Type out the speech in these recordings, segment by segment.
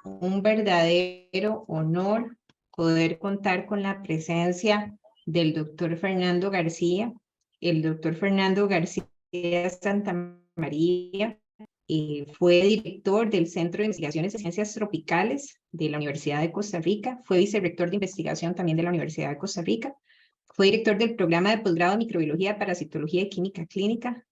un verdadero honor poder contar con la presencia del doctor Fernando García. El doctor Fernando García Santamaría fue director del Centro de Investigaciones de Ciencias Tropicales de la Universidad de Costa Rica, fue vicerrector de investigación también de la Universidad de Costa Rica, fue director del programa de posgrado de microbiología, parasitología y química clínica.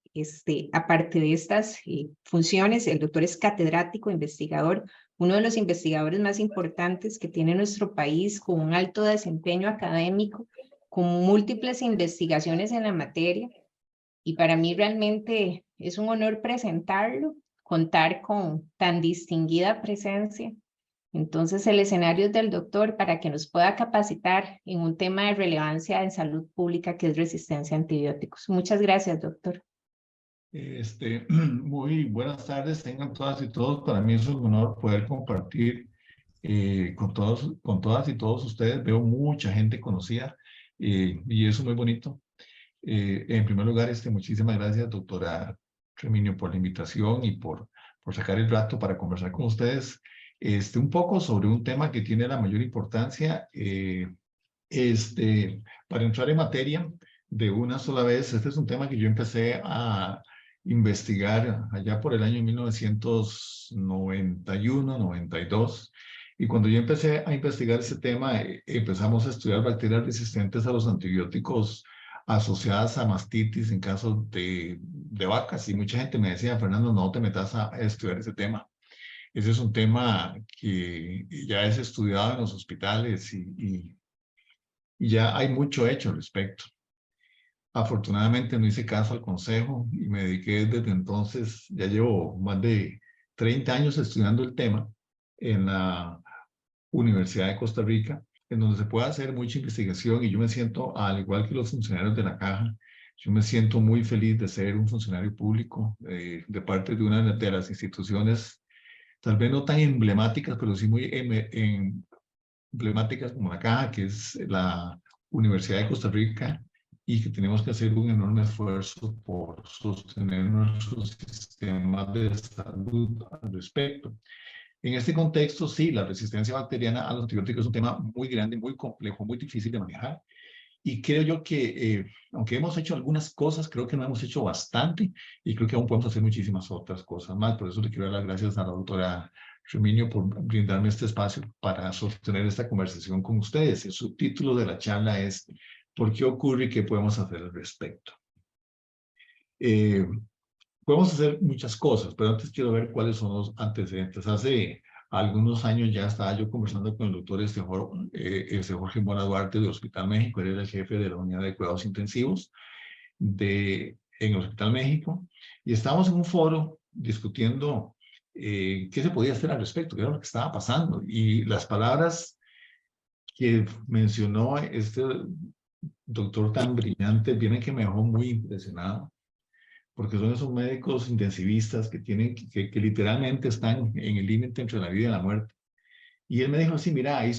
Aparte de estas funciones, el doctor es catedrático, investigador, uno de los investigadores más importantes que tiene nuestro país, con un alto desempeño académico, con múltiples investigaciones en la materia. Y para mí realmente es un honor presentarlo, contar con tan distinguida presencia. Entonces, el escenario es del doctor para que nos pueda capacitar en un tema de relevancia en salud pública que es resistencia a antibióticos. Muchas gracias, doctor. Muy buenas tardes, tengan todas y todos. Para mí es un honor poder compartir con todas y todos ustedes. Veo mucha gente conocida y eso es muy bonito. En primer lugar, muchísimas gracias, doctora Treminio, por la invitación y por sacar el rato para conversar con ustedes un poco sobre un tema que tiene la mayor importancia. Para entrar en materia de una sola vez, este es un tema que yo empecé a investigar allá por el año 1991, 92. Y cuando yo empecé a investigar ese tema, empezamos a estudiar bacterias resistentes a los antibióticos asociadas a mastitis en casos de vacas. Y mucha gente me decía, Fernando, no te metas a estudiar ese tema. Ese es un tema que ya es estudiado en los hospitales y ya hay mucho hecho al respecto. Afortunadamente no hice caso al consejo y me dediqué desde entonces, ya llevo más de 30 años estudiando el tema en la Universidad de Costa Rica, en donde se puede hacer mucha investigación y yo me siento, al igual que los funcionarios de la Caja, yo me siento muy feliz de ser un funcionario público de parte de una de las instituciones, tal vez no tan emblemáticas, pero sí muy emblemáticas como la Caja, que es la Universidad de Costa Rica, y que tenemos que hacer un enorme esfuerzo por sostener nuestros sistemas de salud al respecto. En este contexto, sí, la resistencia bacteriana a los antibióticos es un tema muy grande, muy complejo, muy difícil de manejar. Y creo yo que, aunque hemos hecho algunas cosas, creo que no hemos hecho bastante y creo que aún podemos hacer muchísimas otras cosas más. Por eso le quiero dar las gracias a la doctora Treminio por brindarme este espacio para sostener esta conversación con ustedes. El subtítulo de la charla es ¿por qué ocurre y qué podemos hacer al respecto? Podemos hacer muchas cosas, pero antes quiero ver cuáles son los antecedentes. Hace algunos años ya estaba yo conversando con el doctor Jorge Mora Duarte de Hospital México. Él era el jefe de la unidad de cuidados intensivos en el Hospital México, y estábamos en un foro discutiendo qué se podía hacer al respecto, qué era lo que estaba pasando. Y las palabras que mencionó este doctor tan brillante vienen que me dejó muy impresionado, porque son esos médicos intensivistas que que literalmente están en el límite entre la vida y la muerte. Y él me dijo así, mira, ahí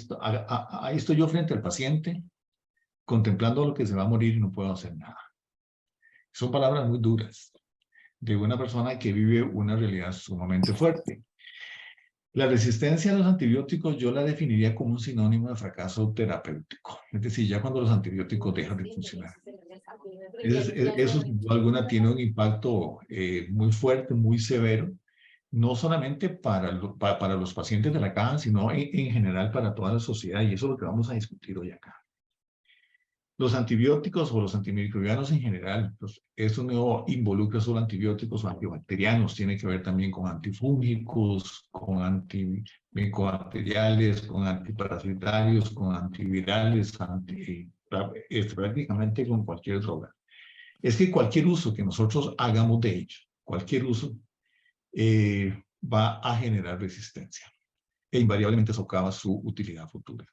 estoy yo frente al paciente, contemplando lo que se va a morir y no puedo hacer nada. Son palabras muy duras de una persona que vive una realidad sumamente fuerte. La resistencia a los antibióticos yo la definiría como un sinónimo de fracaso terapéutico. Es decir, ya cuando los antibióticos dejan de funcionar. Eso sin duda alguna tiene un impacto muy fuerte, muy severo, no solamente para los pacientes de la caja, sino en general para toda la sociedad, y eso es lo que vamos a discutir hoy acá. Los antibióticos o los antimicrobianos en general, pues, eso no involucra solo antibióticos o antibacterianos, tiene que ver también con antifúngicos, con antimicobacteriales, con antiparasitarios, con antivirales, prácticamente con cualquier droga. Es que cualquier uso que nosotros hagamos de ellos, cualquier uso, va a generar resistencia e invariablemente socava su utilidad futura.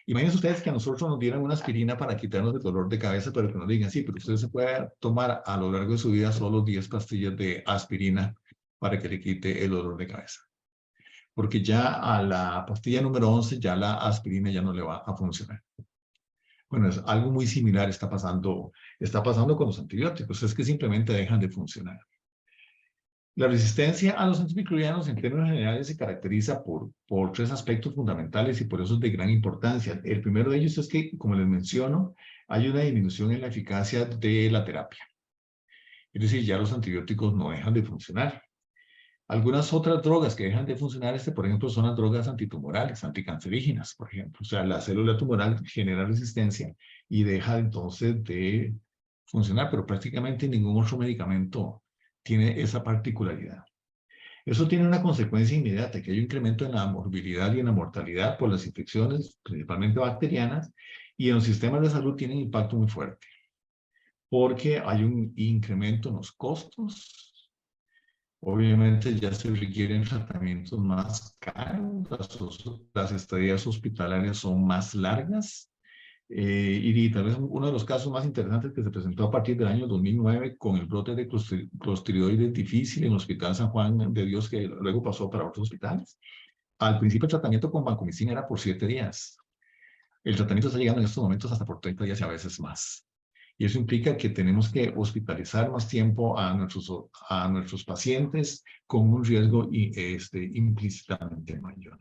Imagínense ustedes que a nosotros nos dieran una aspirina para quitarnos el dolor de cabeza, pero que nos digan, sí, pero usted se puede tomar a lo largo de su vida solo 10 pastillas de aspirina para que le quite el dolor de cabeza. Porque ya a la pastilla número 11 ya la aspirina ya no le va a funcionar. Bueno, es algo muy similar está pasando con los antibióticos, es que simplemente dejan de funcionar. La resistencia a los antimicrobianos en términos generales se caracteriza por tres aspectos fundamentales y por eso es de gran importancia. El primero de ellos es que, como les menciono, hay una disminución en la eficacia de la terapia. Es decir, ya los antibióticos no dejan de funcionar. Algunas otras drogas que dejan de funcionar, por ejemplo, son las drogas antitumorales, anticancerígenas, por ejemplo. O sea, la célula tumoral genera resistencia y deja entonces de funcionar, pero prácticamente ningún otro medicamento tiene esa particularidad. Eso tiene una consecuencia inmediata, que hay un incremento en la morbilidad y en la mortalidad por las infecciones, principalmente bacterianas, y en los sistemas de salud tienen impacto muy fuerte, porque hay un incremento en los costos. Obviamente ya se requieren tratamientos más caros, las estadías hospitalarias son más largas, y tal vez uno de los casos más interesantes que se presentó a partir del año 2009 con el brote de clostridoides difícil en el Hospital San Juan de Dios, que luego pasó para otros hospitales. Al principio el tratamiento con vancomicina era por 7 días. El tratamiento está llegando en estos momentos hasta por 30 días y a veces más. Y eso implica que tenemos que hospitalizar más tiempo a nuestros pacientes con un riesgo implícitamente mayor.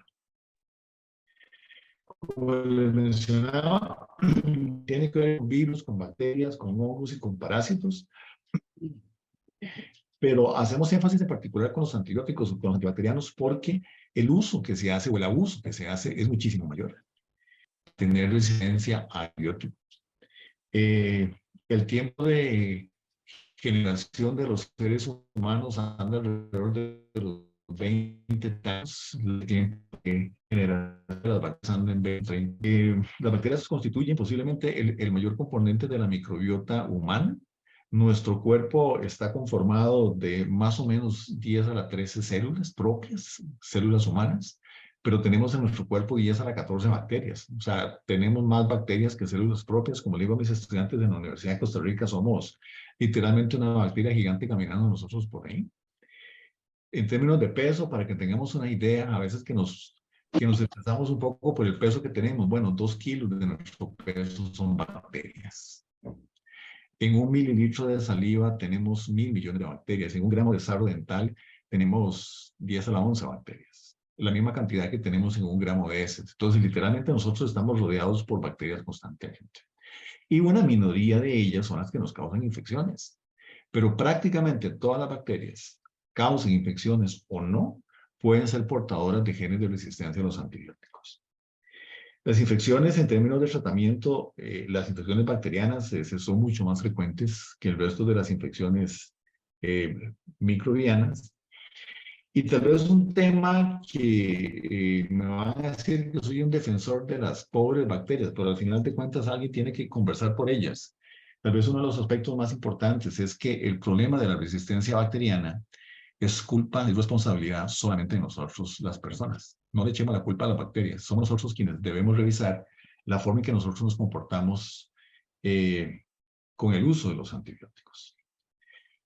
Como les mencionaba, tiene que ver con virus, con bacterias, con hongos y con parásitos. Pero hacemos énfasis en particular con los antibióticos, con los antibacterianos, porque el uso que se hace o el abuso que se hace es muchísimo mayor. Tener resistencia a antibióticos. El tiempo de generación de los seres humanos anda alrededor de los 20 años. El tiempo que genera las bacterias anda en 20. Las bacterias constituyen posiblemente el mayor componente de la microbiota humana. Nuestro cuerpo está conformado de más o menos 10 a la 13 células propias, células humanas, pero tenemos en nuestro cuerpo 10 a la 14 bacterias. O sea, tenemos más bacterias que células propias. Como le digo a mis estudiantes en la Universidad de Costa Rica, somos literalmente una bacteria gigante caminando nosotros por ahí. En términos de peso, para que tengamos una idea, a veces que nos estresamos un poco por el peso que tenemos. Bueno, 2 kilos de nuestro peso son bacterias. En 1 mililitro de saliva tenemos 1.000 millones de bacterias. En 1 gramo de sarro dental tenemos 10 a la 11 bacterias. La misma cantidad que tenemos en 1 gramo de heces. Entonces, literalmente nosotros estamos rodeados por bacterias constantemente. Y una minoría de ellas son las que nos causan infecciones. Pero prácticamente todas las bacterias, causen infecciones o no, pueden ser portadoras de genes de resistencia a los antibióticos. Las infecciones en términos de tratamiento, las infecciones bacterianas son mucho más frecuentes que el resto de las infecciones microbianas. Y tal vez un tema que me van a decir que soy un defensor de las pobres bacterias, pero al final de cuentas alguien tiene que conversar por ellas. Tal vez uno de los aspectos más importantes es que el problema de la resistencia bacteriana es culpa y responsabilidad solamente de nosotros, las personas. No le echemos la culpa a las bacterias. Somos nosotros quienes debemos revisar la forma en que nosotros nos comportamos con el uso de los antibióticos.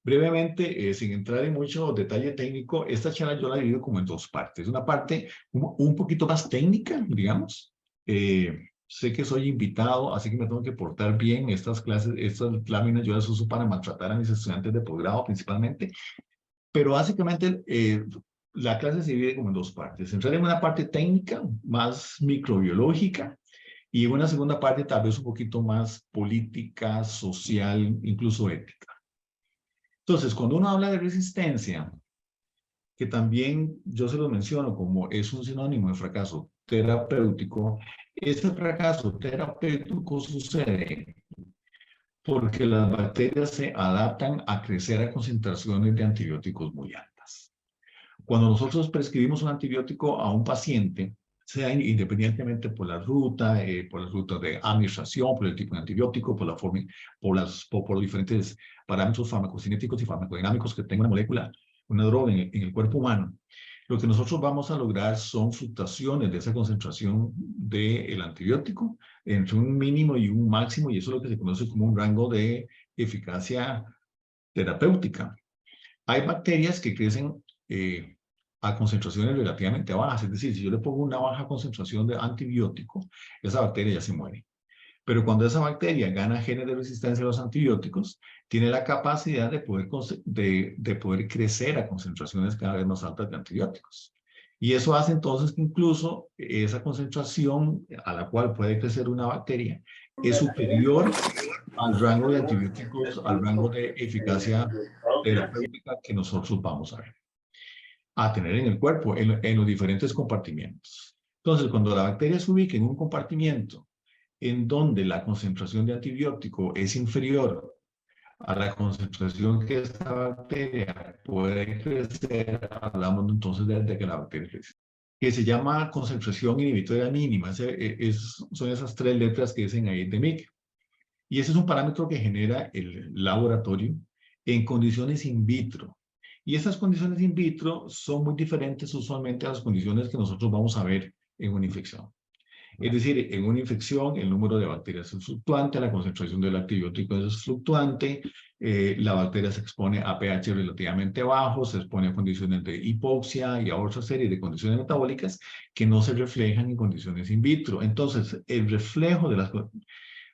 Brevemente, sin entrar en mucho detalle técnico, esta charla yo la divido como en 2 partes. Una parte un poquito más técnica, digamos. Sé que soy invitado, así que me tengo que portar bien. Estas clases, estas láminas yo las uso para maltratar a mis estudiantes de posgrado principalmente. Pero básicamente la clase se divide como en 2 partes. Entrar en una parte técnica, más microbiológica, y en una segunda parte tal vez un poquito más política, social, incluso ética. Entonces, cuando uno habla de resistencia, que también yo se lo menciono como es un sinónimo de fracaso terapéutico, este fracaso terapéutico sucede porque las bacterias se adaptan a crecer a concentraciones de antibióticos muy altas. Cuando nosotros prescribimos un antibiótico a un paciente, sea independientemente por la ruta de administración, por el tipo de antibiótico, por la forma, por los diferentes parámetros farmacocinéticos y farmacodinámicos que tenga una molécula, una droga en el cuerpo humano, lo que nosotros vamos a lograr son fluctuaciones de esa concentración del antibiótico entre un mínimo y un máximo, y eso es lo que se conoce como un rango de eficacia terapéutica. Hay bacterias que crecen a concentraciones relativamente bajas, es decir, si yo le pongo una baja concentración de antibiótico, esa bacteria ya se muere. Pero cuando esa bacteria gana genes de resistencia a los antibióticos, tiene la capacidad de poder crecer a concentraciones cada vez más altas de antibióticos. Y eso hace entonces que incluso esa concentración a la cual puede crecer una bacteria es superior al rango de antibióticos, al rango de eficacia terapéutica que nosotros vamos a tener en el cuerpo, en los diferentes compartimientos. Entonces, cuando la bacteria se ubica en un compartimiento en donde la concentración de antibiótico es inferior a la concentración que esta bacteria puede crecer, hablamos entonces de que la bacteria crece, que se llama concentración inhibitoria mínima. Son esas 3 letras que dicen ahí de MIC. Y ese es un parámetro que genera el laboratorio en condiciones in vitro. Y esas condiciones in vitro son muy diferentes usualmente a las condiciones que nosotros vamos a ver en una infección. Es decir, en una infección el número de bacterias es fluctuante, la concentración del antibiótico es fluctuante, la bacteria se expone a pH relativamente bajos, se expone a condiciones de hipoxia y a otra serie de condiciones metabólicas que no se reflejan en condiciones in vitro. Entonces, el reflejo de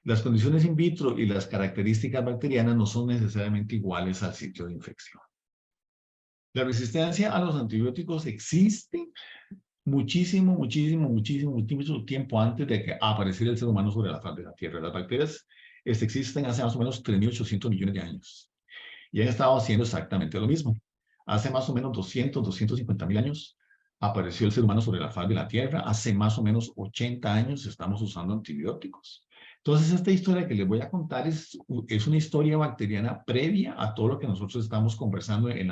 las condiciones in vitro y las características bacterianas no son necesariamente iguales al sitio de infección. La resistencia a los antibióticos existe muchísimo tiempo antes de que apareciera el ser humano sobre la faz de la Tierra. Las bacterias existen hace más o menos 3.800 millones de años y han estado haciendo exactamente lo mismo. Hace más o menos 250 mil años apareció el ser humano sobre la faz de la Tierra. Hace más o menos 80 años estamos usando antibióticos. Entonces, esta historia que les voy a contar es una historia bacteriana previa a todo lo que nosotros estamos conversando en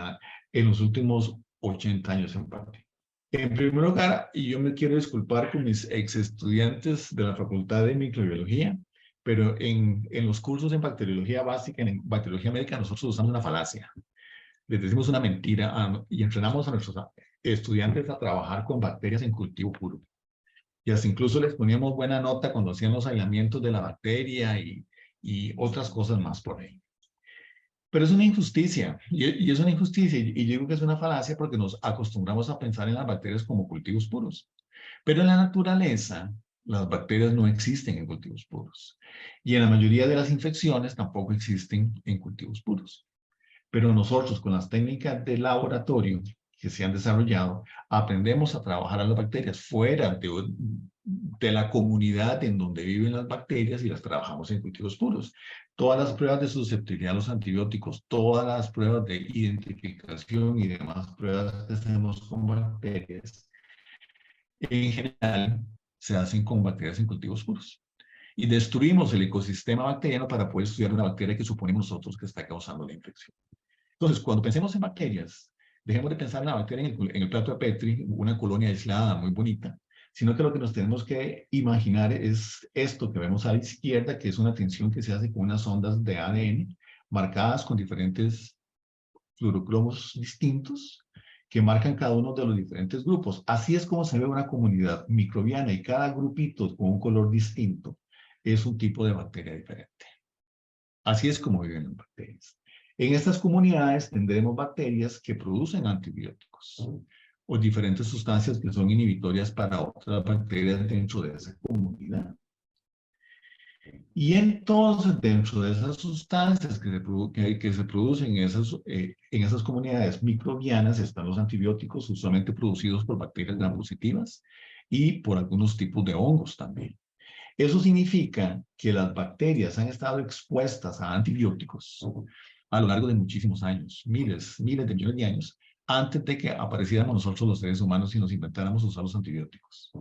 los últimos 80 años en parte. En primer lugar, y yo me quiero disculpar con mis ex estudiantes de la Facultad de Microbiología, pero en los cursos en bacteriología básica, en bacteriología médica, nosotros usamos una falacia. Les decimos una mentira y entrenamos a nuestros estudiantes a trabajar con bacterias en cultivo puro. Y hasta incluso les poníamos buena nota cuando hacían los aislamientos de la bacteria y otras cosas más por ahí. Pero es una injusticia, y es una injusticia, y yo digo que es una falacia porque nos acostumbramos a pensar en las bacterias como cultivos puros. Pero en la naturaleza, las bacterias no existen en cultivos puros. Y en la mayoría de las infecciones tampoco existen en cultivos puros. Pero nosotros, con las técnicas de laboratorio que se han desarrollado, aprendemos a trabajar a las bacterias fuera de la comunidad en donde viven las bacterias y las trabajamos en cultivos puros. Todas las pruebas de susceptibilidad a los antibióticos, todas las pruebas de identificación y demás pruebas que hacemos con bacterias, en general se hacen con bacterias en cultivos puros. Y destruimos el ecosistema bacteriano para poder estudiar una bacteria que suponemos nosotros que está causando la infección. Entonces, cuando pensemos en bacterias, dejemos de pensar en la bacteria en el plato de Petri, una colonia aislada muy bonita, sino que lo que nos tenemos que imaginar es esto que vemos a la izquierda, que es una tensión que se hace con unas ondas de ADN marcadas con diferentes fluorocromos distintos que marcan cada uno de los diferentes grupos. Así es como se ve una comunidad microbiana y cada grupito con un color distinto es un tipo de bacteria diferente. Así es como viven las bacterias. En estas comunidades tendremos bacterias que producen antibióticos o diferentes sustancias que son inhibitorias para otras bacterias dentro de esa comunidad. Y entonces, dentro de esas sustancias que se producen en esas comunidades microbianas están los antibióticos, usualmente producidos por bacterias gram positivas y por algunos tipos de hongos también. Eso significa que las bacterias han estado expuestas a antibióticos a lo largo de muchísimos años, miles de millones de años, antes de que apareciéramos nosotros los seres humanos y nos inventáramos usar los antibióticos.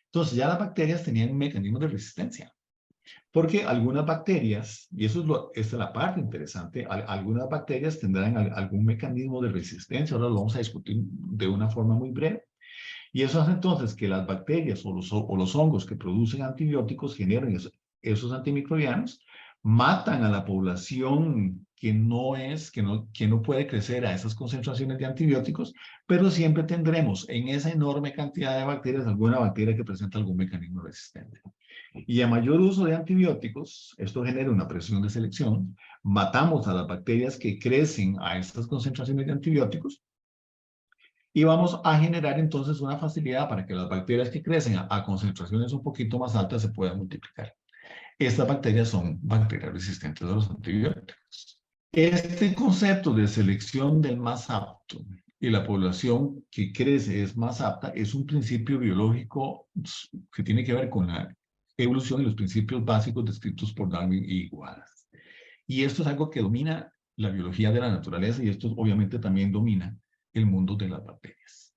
Entonces ya las bacterias tenían mecanismos de resistencia, porque algunas bacterias, y esta es la parte interesante, algunas bacterias tendrán algún mecanismo de resistencia, ahora lo vamos a discutir de una forma muy breve, y eso hace entonces que las bacterias o los hongos que producen antibióticos generen esos antimicrobianos, matan a la población que no puede crecer a esas concentraciones de antibióticos, pero siempre tendremos en esa enorme cantidad de bacterias alguna bacteria que presenta algún mecanismo resistente. Y a mayor uso de antibióticos, esto genera una presión de selección, matamos a las bacterias que crecen a estas concentraciones de antibióticos, y vamos a generar entonces una facilidad para que las bacterias que crecen a concentraciones un poquito más altas se puedan multiplicar. Estas bacterias son bacterias resistentes a los antibióticos. Este concepto de selección del más apto y la población que crece es más apta es un principio biológico que tiene que ver con la evolución y los principios básicos descritos por Darwin y Wallace. Y esto es algo que domina la biología de la naturaleza y esto obviamente también domina el mundo de las bacterias.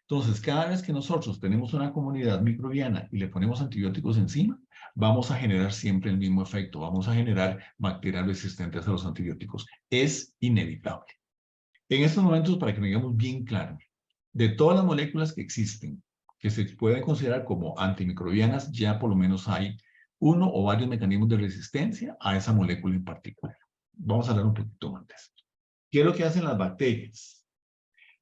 Entonces, cada vez que nosotros tenemos una comunidad microbiana y le ponemos antibióticos encima, vamos a generar siempre el mismo efecto. Vamos a generar bacterias resistentes a los antibióticos. Es inevitable. En estos momentos, para que lo tengamos bien claro, de todas las moléculas que existen, que se pueden considerar como antimicrobianas, ya por lo menos hay uno o varios mecanismos de resistencia a esa molécula en particular. Vamos a hablar un poquito más de esto. ¿Qué es lo que hacen las bacterias?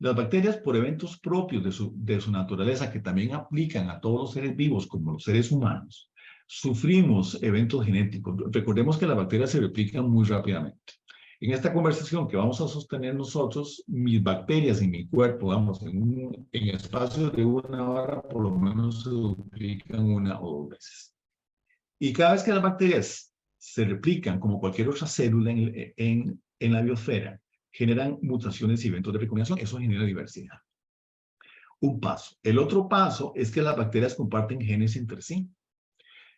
Las bacterias, por eventos propios de su naturaleza, que también aplican a todos los seres vivos, como los seres humanos, sufrimos eventos genéticos. Recordemos que las bacterias se replican muy rápidamente. En esta conversación que vamos a sostener nosotros, mis bacterias en mi cuerpo, vamos, en espacio de 1 hora, por lo menos se duplican 1 o 2 veces. Y cada vez que las bacterias se replican, como cualquier otra célula en la biosfera, generan mutaciones y eventos de recombinación. Eso genera diversidad. Un paso. El otro paso es que las bacterias comparten genes entre sí.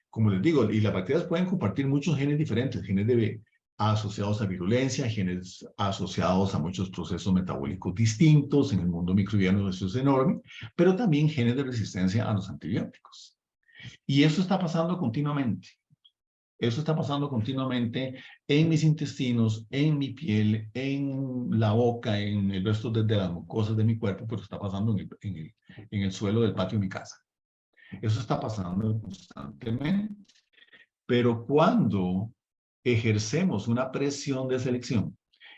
Como les digo, y las bacterias pueden compartir muchos genes diferentes, genes asociados a virulencia, genes asociados a muchos procesos metabólicos distintos. En el mundo microbiano eso es enorme, pero también genes de resistencia a los antibióticos. Y eso está pasando continuamente. Eso está pasando continuamente en mis intestinos, en mi piel, en la boca, en el resto de las mucosas de mi cuerpo, pero está pasando en el suelo del patio de mi casa. Eso está pasando constantemente. Pero cuando ejercemos una presión de selección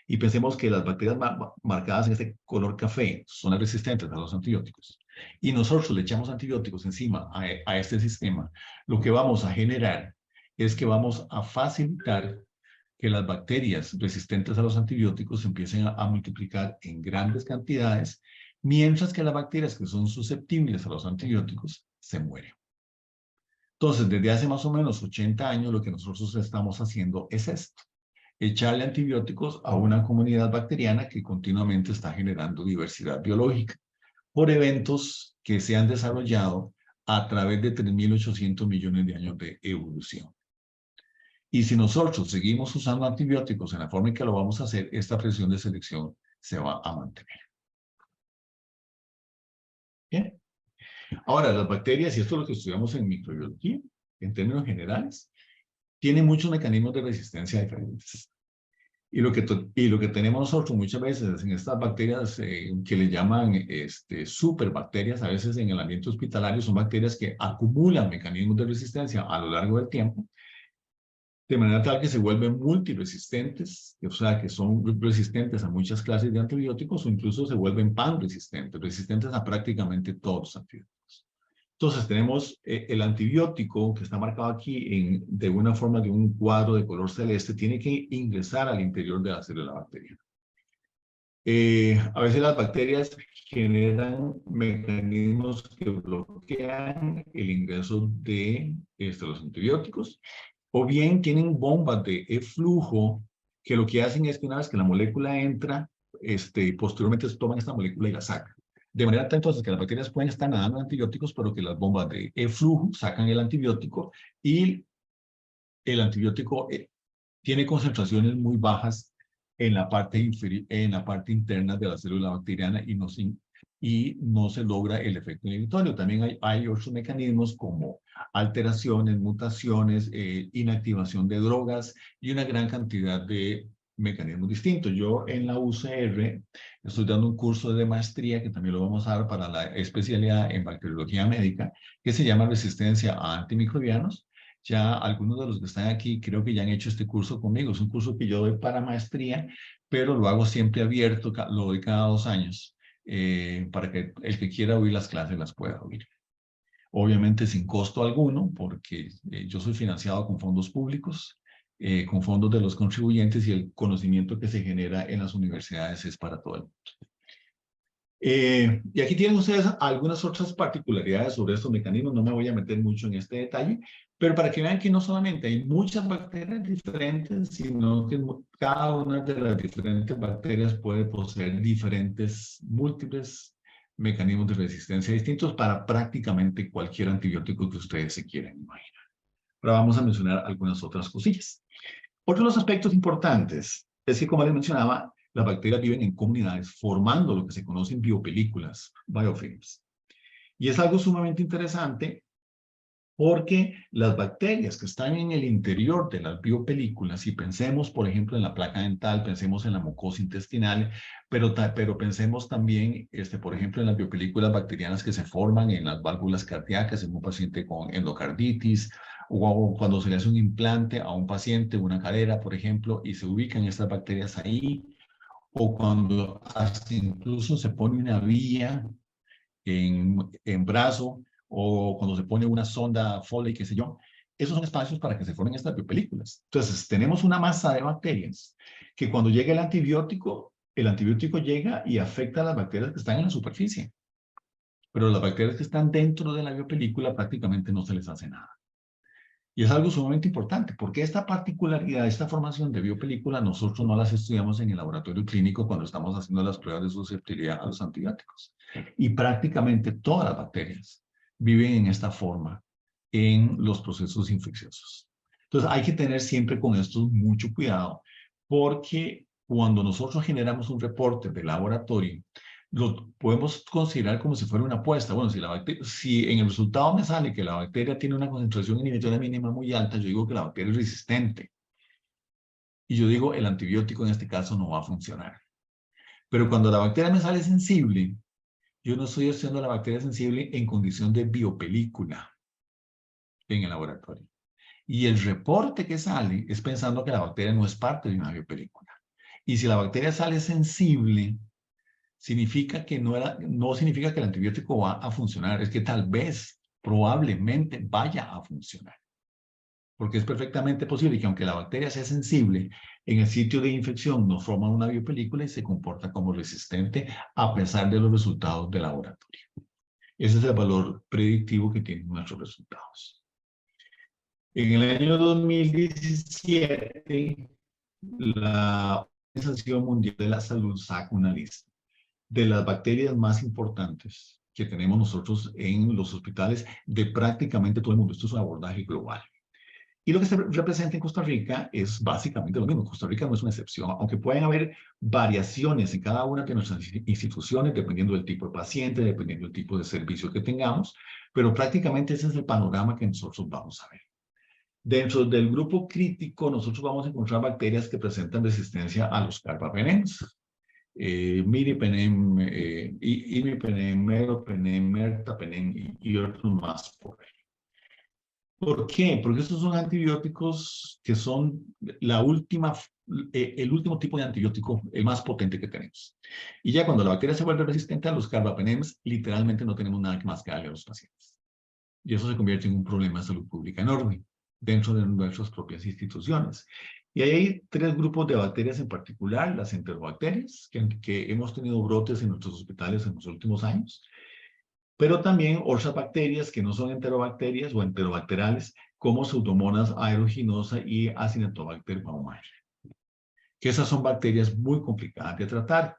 y pensemos que las bacterias marcadas en este color café son las resistentes a los antibióticos, y nosotros le echamos antibióticos encima a este sistema, lo que vamos a generar es que vamos a facilitar que las bacterias resistentes a los antibióticos empiecen a multiplicar en grandes cantidades, mientras que las bacterias que son susceptibles a los antibióticos se mueren. Entonces, desde hace más o menos 80 años, lo que nosotros estamos haciendo es esto: echarle antibióticos a una comunidad bacteriana que continuamente está generando diversidad biológica por eventos que se han desarrollado a través de 3.800 millones de años de evolución. Y si nosotros seguimos usando antibióticos en la forma en que lo vamos a hacer, esta presión de selección se va a mantener. Bien. Ahora, las bacterias, y esto es lo que estudiamos en microbiología, en términos generales, tienen muchos mecanismos de resistencia diferentes. Y lo que tenemos nosotros muchas veces en estas bacterias que le llaman superbacterias, a veces en el ambiente hospitalario, son bacterias que acumulan mecanismos de resistencia a lo largo del tiempo, de manera tal que se vuelven multiresistentes, o sea, que son resistentes a muchas clases de antibióticos, o incluso se vuelven pan-resistentes, resistentes a prácticamente todos los antibióticos. Entonces tenemos el antibiótico que está marcado aquí de una forma de un cuadro de color celeste, tiene que ingresar al interior de la célula bacteriana. A veces las bacterias generan mecanismos que bloquean el ingreso de los antibióticos, o bien tienen bombas de flujo que lo que hacen es que una vez que la molécula entra, posteriormente toman esta molécula y la sacan. De manera tal entonces que las bacterias pueden estar nadando antibióticos, pero que las bombas de flujo sacan el antibiótico y el antibiótico tiene concentraciones muy bajas en la parte interna de la célula bacteriana y no se logra el efecto inhibitorio. También hay otros mecanismos como alteraciones, mutaciones, inactivación de drogas y una gran cantidad de mecanismos distintos. Yo en la UCR estoy dando un curso de maestría que también lo vamos a dar para la especialidad en bacteriología médica, que se llama resistencia a antimicrobianos. Ya algunos de los que están aquí creo que ya han hecho este curso conmigo. Es un curso que yo doy para maestría, pero lo hago siempre abierto, lo doy cada 2 años, para que el que quiera oír las clases las pueda oír. Obviamente sin costo alguno, porque yo soy financiado con fondos públicos, con fondos de los contribuyentes, y el conocimiento que se genera en las universidades es para todo el mundo. Y aquí tienen ustedes algunas otras particularidades sobre estos mecanismos. No me voy a meter mucho en este detalle, Pero para que vean que no solamente hay muchas bacterias diferentes, sino que cada una de las diferentes bacterias puede poseer diferentes, múltiples mecanismos de resistencia distintos para prácticamente cualquier antibiótico que ustedes se quieran imaginar. Ahora vamos a mencionar algunas otras cosillas. Otro de los aspectos importantes es que, como les mencionaba, las bacterias viven en comunidades formando lo que se conocen biopelículas, biofilms. Y es algo sumamente interesante porque las bacterias que están en el interior de las biopelículas, si pensemos, por ejemplo, en la placa dental, pensemos en la mucosa intestinal, pero pensemos también, por ejemplo, en las biopelículas bacterianas que se forman en las válvulas cardíacas en un paciente con endocarditis, o cuando se le hace un implante a un paciente, una cadera, por ejemplo, y se ubican estas bacterias ahí, o cuando hasta incluso se pone una vía en brazo, o cuando se pone una sonda Foley, qué sé yo. Esos son espacios para que se formen estas biopelículas. Entonces, tenemos una masa de bacterias que cuando llega el antibiótico llega y afecta a las bacterias que están en la superficie. Pero las bacterias que están dentro de la biopelícula prácticamente no se les hace nada. Y es algo sumamente importante, porque esta particularidad, esta formación de biopelícula, nosotros no las estudiamos en el laboratorio clínico cuando estamos haciendo las pruebas de susceptibilidad a los antibióticos. Y prácticamente todas las bacterias viven en esta forma en los procesos infecciosos. Entonces hay que tener siempre con esto mucho cuidado, porque cuando nosotros generamos un reporte de laboratorio, lo podemos considerar como si fuera una apuesta. Bueno, si en el resultado me sale que la bacteria tiene una concentración inhibitoria mínima muy alta, yo digo que la bacteria es resistente. Y yo digo, el antibiótico en este caso no va a funcionar. Pero cuando la bacteria me sale sensible, yo no estoy haciendo la bacteria sensible en condición de biopelícula en el laboratorio. Y el reporte que sale es pensando que la bacteria no es parte de una biopelícula. Y si la bacteria sale sensible, significa que no significa que el antibiótico va a funcionar, es que tal vez, probablemente vaya a funcionar. Porque es perfectamente posible que aunque la bacteria sea sensible, en el sitio de infección nos forma una biopelícula y se comporta como resistente a pesar de los resultados de laboratorio. Ese es el valor predictivo que tienen nuestros resultados. En el año 2017, la Organización Mundial de la Salud saca una lista de las bacterias más importantes que tenemos nosotros en los hospitales de prácticamente todo el mundo. Esto es un abordaje global. Y lo que se representa en Costa Rica es básicamente lo mismo. Costa Rica no es una excepción, aunque pueden haber variaciones en cada una de nuestras instituciones, dependiendo del tipo de paciente, dependiendo del tipo de servicio que tengamos, pero prácticamente ese es el panorama que nosotros vamos a ver. Dentro del grupo crítico, nosotros vamos a encontrar bacterias que presentan resistencia a los carbapenems, miripenem, imipenem, meropenem, mertapenem y otros más por ahí. ¿Por qué? Porque estos son antibióticos que son el último tipo de antibiótico, el más potente que tenemos. Y ya cuando la bacteria se vuelve resistente a los carbapenems, literalmente no tenemos nada más que darle a los pacientes. Y eso se convierte en un problema de salud pública enorme dentro de nuestras propias instituciones. Y ahí hay tres grupos de bacterias en particular, las enterobacterias, que hemos tenido brotes en nuestros hospitales en los últimos años, pero también otras bacterias que no son enterobacterias o enterobacterales, como Pseudomonas aeruginosa y Acinetobacter baumannii. Que esas son bacterias muy complicadas de tratar.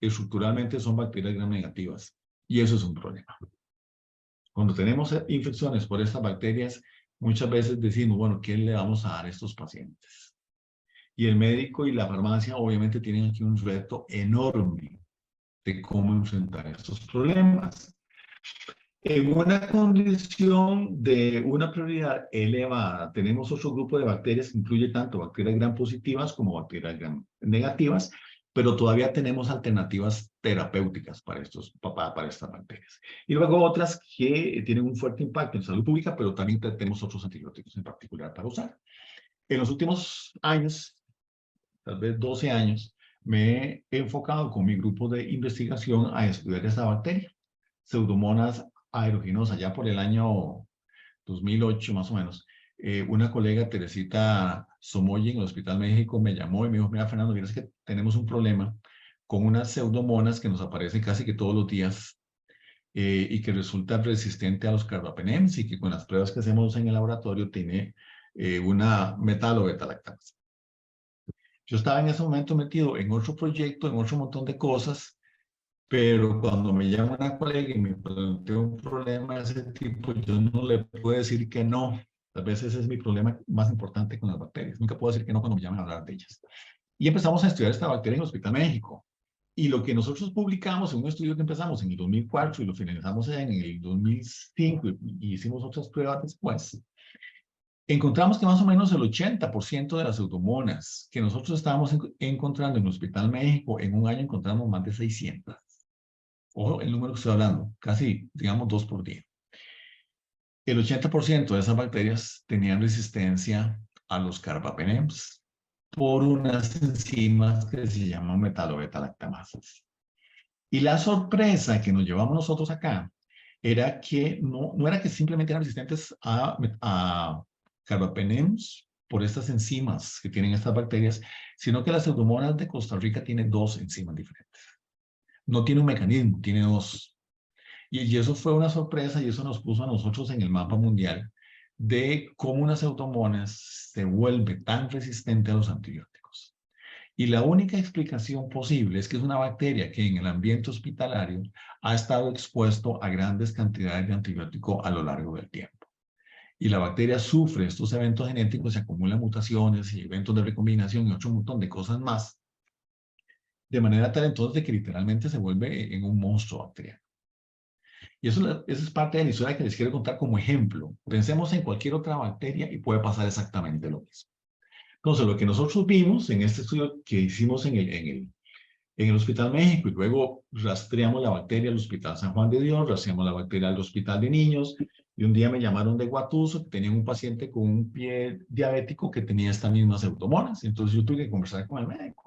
Estructuralmente son bacterias gram negativas, y eso es un problema. Cuando tenemos infecciones por estas bacterias, muchas veces decimos, bueno, ¿qué le vamos a dar a estos pacientes? Y el médico y la farmacia obviamente tienen aquí un reto enorme de cómo enfrentar estos problemas. En una condición de una prioridad elevada, tenemos otro grupo de bacterias que incluye tanto bacterias gram positivas como bacterias gram negativas, pero todavía tenemos alternativas terapéuticas para estas bacterias. Y luego otras que tienen un fuerte impacto en salud pública, pero también tenemos otros antibióticos en particular para usar. En los últimos años, tal vez 12 años, me he enfocado con mi grupo de investigación a estudiar esta bacteria, Pseudomonas aeruginosa. Ya por el año 2008 más o menos, una colega, Teresita Somoyi, en el Hospital México, me llamó y me dijo, mira, Fernando, mira, es que tenemos un problema con unas pseudomonas que nos aparecen casi que todos los días y que resulta resistente a los carbapenems y que con las pruebas que hacemos en el laboratorio tiene una metalo-beta-lactamasa. Yo estaba en ese momento metido en otro proyecto, en otro montón de cosas, pero cuando me llama una colega y me plantea un problema de ese tipo, yo no le puedo decir que no. Tal vez ese es mi problema más importante con las bacterias. Nunca puedo decir que no cuando me llaman a hablar de ellas. Y empezamos a estudiar esta bacteria en el Hospital México. Y lo que nosotros publicamos en un estudio que empezamos en el 2004 y lo finalizamos en el 2005 y hicimos otras pruebas después, encontramos que más o menos el 80% de las pseudomonas que nosotros estábamos encontrando en el Hospital México, en un año encontramos más de 600. Ojo, el número que estoy hablando, casi, digamos, 2 por día. El 80% de esas bacterias tenían resistencia a los carbapenems por unas enzimas que se llaman metalo-beta-lactamasas. Y la sorpresa que nos llevamos nosotros acá era que no era que simplemente eran resistentes a carbapenems por estas enzimas que tienen estas bacterias, sino que las pseudomonas de Costa Rica tienen 2 enzimas diferentes. No tiene un mecanismo, tiene 2. Y eso fue una sorpresa y eso nos puso a nosotros en el mapa mundial de cómo una pseudomonas se vuelve tan resistente a los antibióticos. Y la única explicación posible es que es una bacteria que en el ambiente hospitalario ha estado expuesto a grandes cantidades de antibiótico a lo largo del tiempo. Y la bacteria sufre estos eventos genéticos, se acumulan mutaciones y eventos de recombinación y otro montón de cosas más, de manera tal entonces de que literalmente se vuelve en un monstruo bacteriano. Y eso es parte de la historia que les quiero contar como ejemplo. Pensemos en cualquier otra bacteria y puede pasar exactamente lo mismo. Entonces, lo que nosotros vimos en este estudio que hicimos en el Hospital México y luego rastreamos la bacteria al Hospital San Juan de Dios, rastreamos la bacteria al Hospital de Niños y un día me llamaron de Guatuso que tenían un paciente con un pie diabético que tenía estas mismas pseudomonas. Entonces yo tuve que conversar con el médico.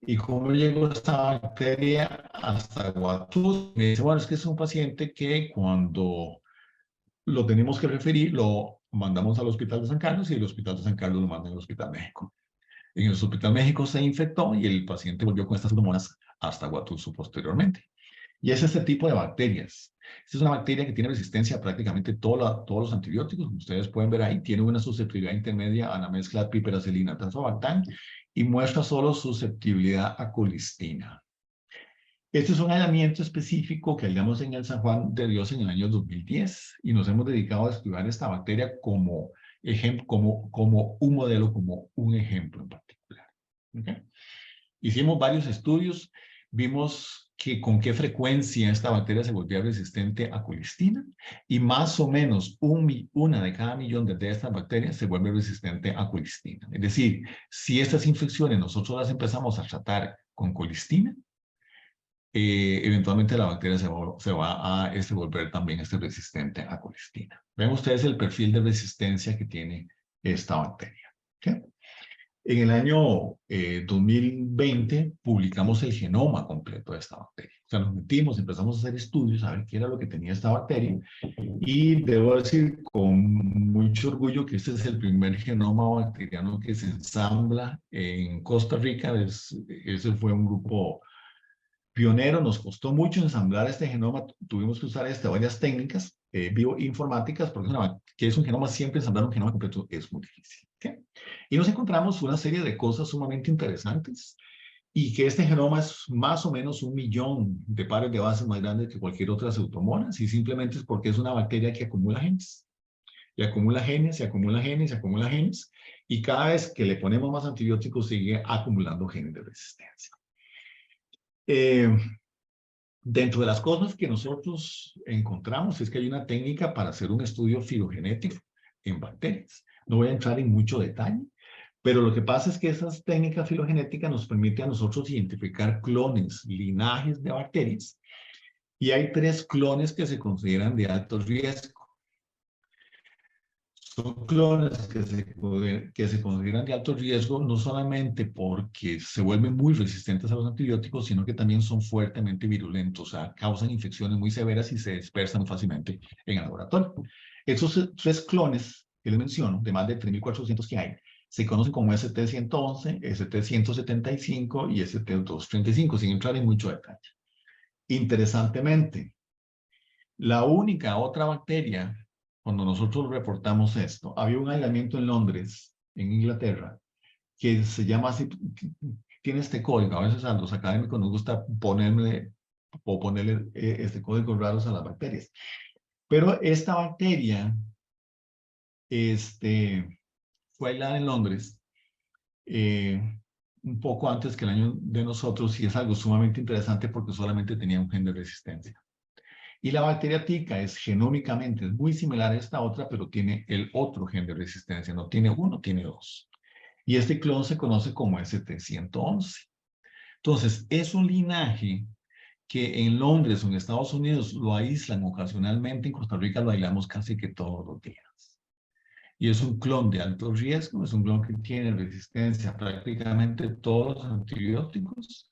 ¿Y cómo llegó esta bacteria hasta Guatuso? Me dice, bueno, es que es un paciente que cuando lo tenemos que referir, lo mandamos al Hospital de San Carlos y el Hospital de San Carlos lo manda al Hospital México. En el Hospital México se infectó y el paciente volvió con estas pseudomonas hasta Guatuso posteriormente. Y es este tipo de bacterias. Esta es una bacteria que tiene resistencia a prácticamente todos los antibióticos. Como ustedes pueden ver ahí, tiene una susceptibilidad intermedia a la mezcla de piperacilina tazobactam y muestra solo susceptibilidad a colistina. Este es un hallamiento específico que hallamos en el San Juan de Dios en el año 2010 y nos hemos dedicado a estudiar esta bacteria como ejemplo, como un modelo, como un ejemplo en particular. ¿Okay? Hicimos varios estudios, vimos que con qué frecuencia esta bacteria se volvía resistente a colistina y más o menos una de cada millón de estas bacterias se vuelve resistente a colistina. Es decir, si estas infecciones nosotros las empezamos a tratar con colistina, eventualmente la bacteria se va a volver también resistente a colistina. Ven ustedes el perfil de resistencia que tiene esta bacteria. ¿Okay? En el año 2020 publicamos el genoma completo de esta bacteria. O sea, nos metimos, empezamos a hacer estudios, a ver qué era lo que tenía esta bacteria. Y debo decir con mucho orgullo que este es el primer genoma bacteriano que se ensambla en Costa Rica. Ese fue un grupo pionero, nos costó mucho ensamblar este genoma, tuvimos que usar varias técnicas bioinformáticas, porque que es un genoma, siempre ensamblar un genoma completo es muy difícil. ¿Okay? Y nos encontramos una serie de cosas sumamente interesantes, y que este genoma es más o menos 1 millón de pares de bases más grandes que cualquier otra pseudomonas, y simplemente es porque es una bacteria que acumula genes. Y acumula genes, y acumula genes, y acumula genes, y cada vez que le ponemos más antibióticos sigue acumulando genes de resistencia. Dentro de las cosas que nosotros encontramos es que hay una técnica para hacer un estudio filogenético en bacterias. No voy a entrar en mucho detalle, pero lo que pasa es que esas técnicas filogenéticas nos permiten a nosotros identificar clones, linajes de bacterias, y hay 3 clones que se consideran de alto riesgo. Son clones que se consideran de alto riesgo no solamente porque se vuelven muy resistentes a los antibióticos, sino que también son fuertemente virulentos, o sea, causan infecciones muy severas y se dispersan fácilmente en el laboratorio. Esos 3 clones que les menciono, de más de 3.400 que hay, se conocen como ST111, ST175 y ST235, sin entrar en mucho detalle. Interesantemente, la única otra bacteria, cuando nosotros reportamos esto, había un aislamiento en Londres, en Inglaterra, que se llama así, tiene este código. A veces a los académicos nos gusta ponerle este códigos raros a las bacterias. Pero esta bacteria fue aislada en Londres un poco antes que el año de nosotros, y es algo sumamente interesante porque solamente tenía un gen de resistencia. Y la bacteria tica es genómicamente es muy similar a esta otra, pero tiene el otro gen de resistencia. No tiene uno, tiene dos. Y este clon se conoce como ST111. Entonces, es un linaje que en Londres o en Estados Unidos lo aíslan ocasionalmente. En Costa Rica lo aislamos casi que todos los días. Y es un clon de alto riesgo, es un clon que tiene resistencia a prácticamente todos los antibióticos,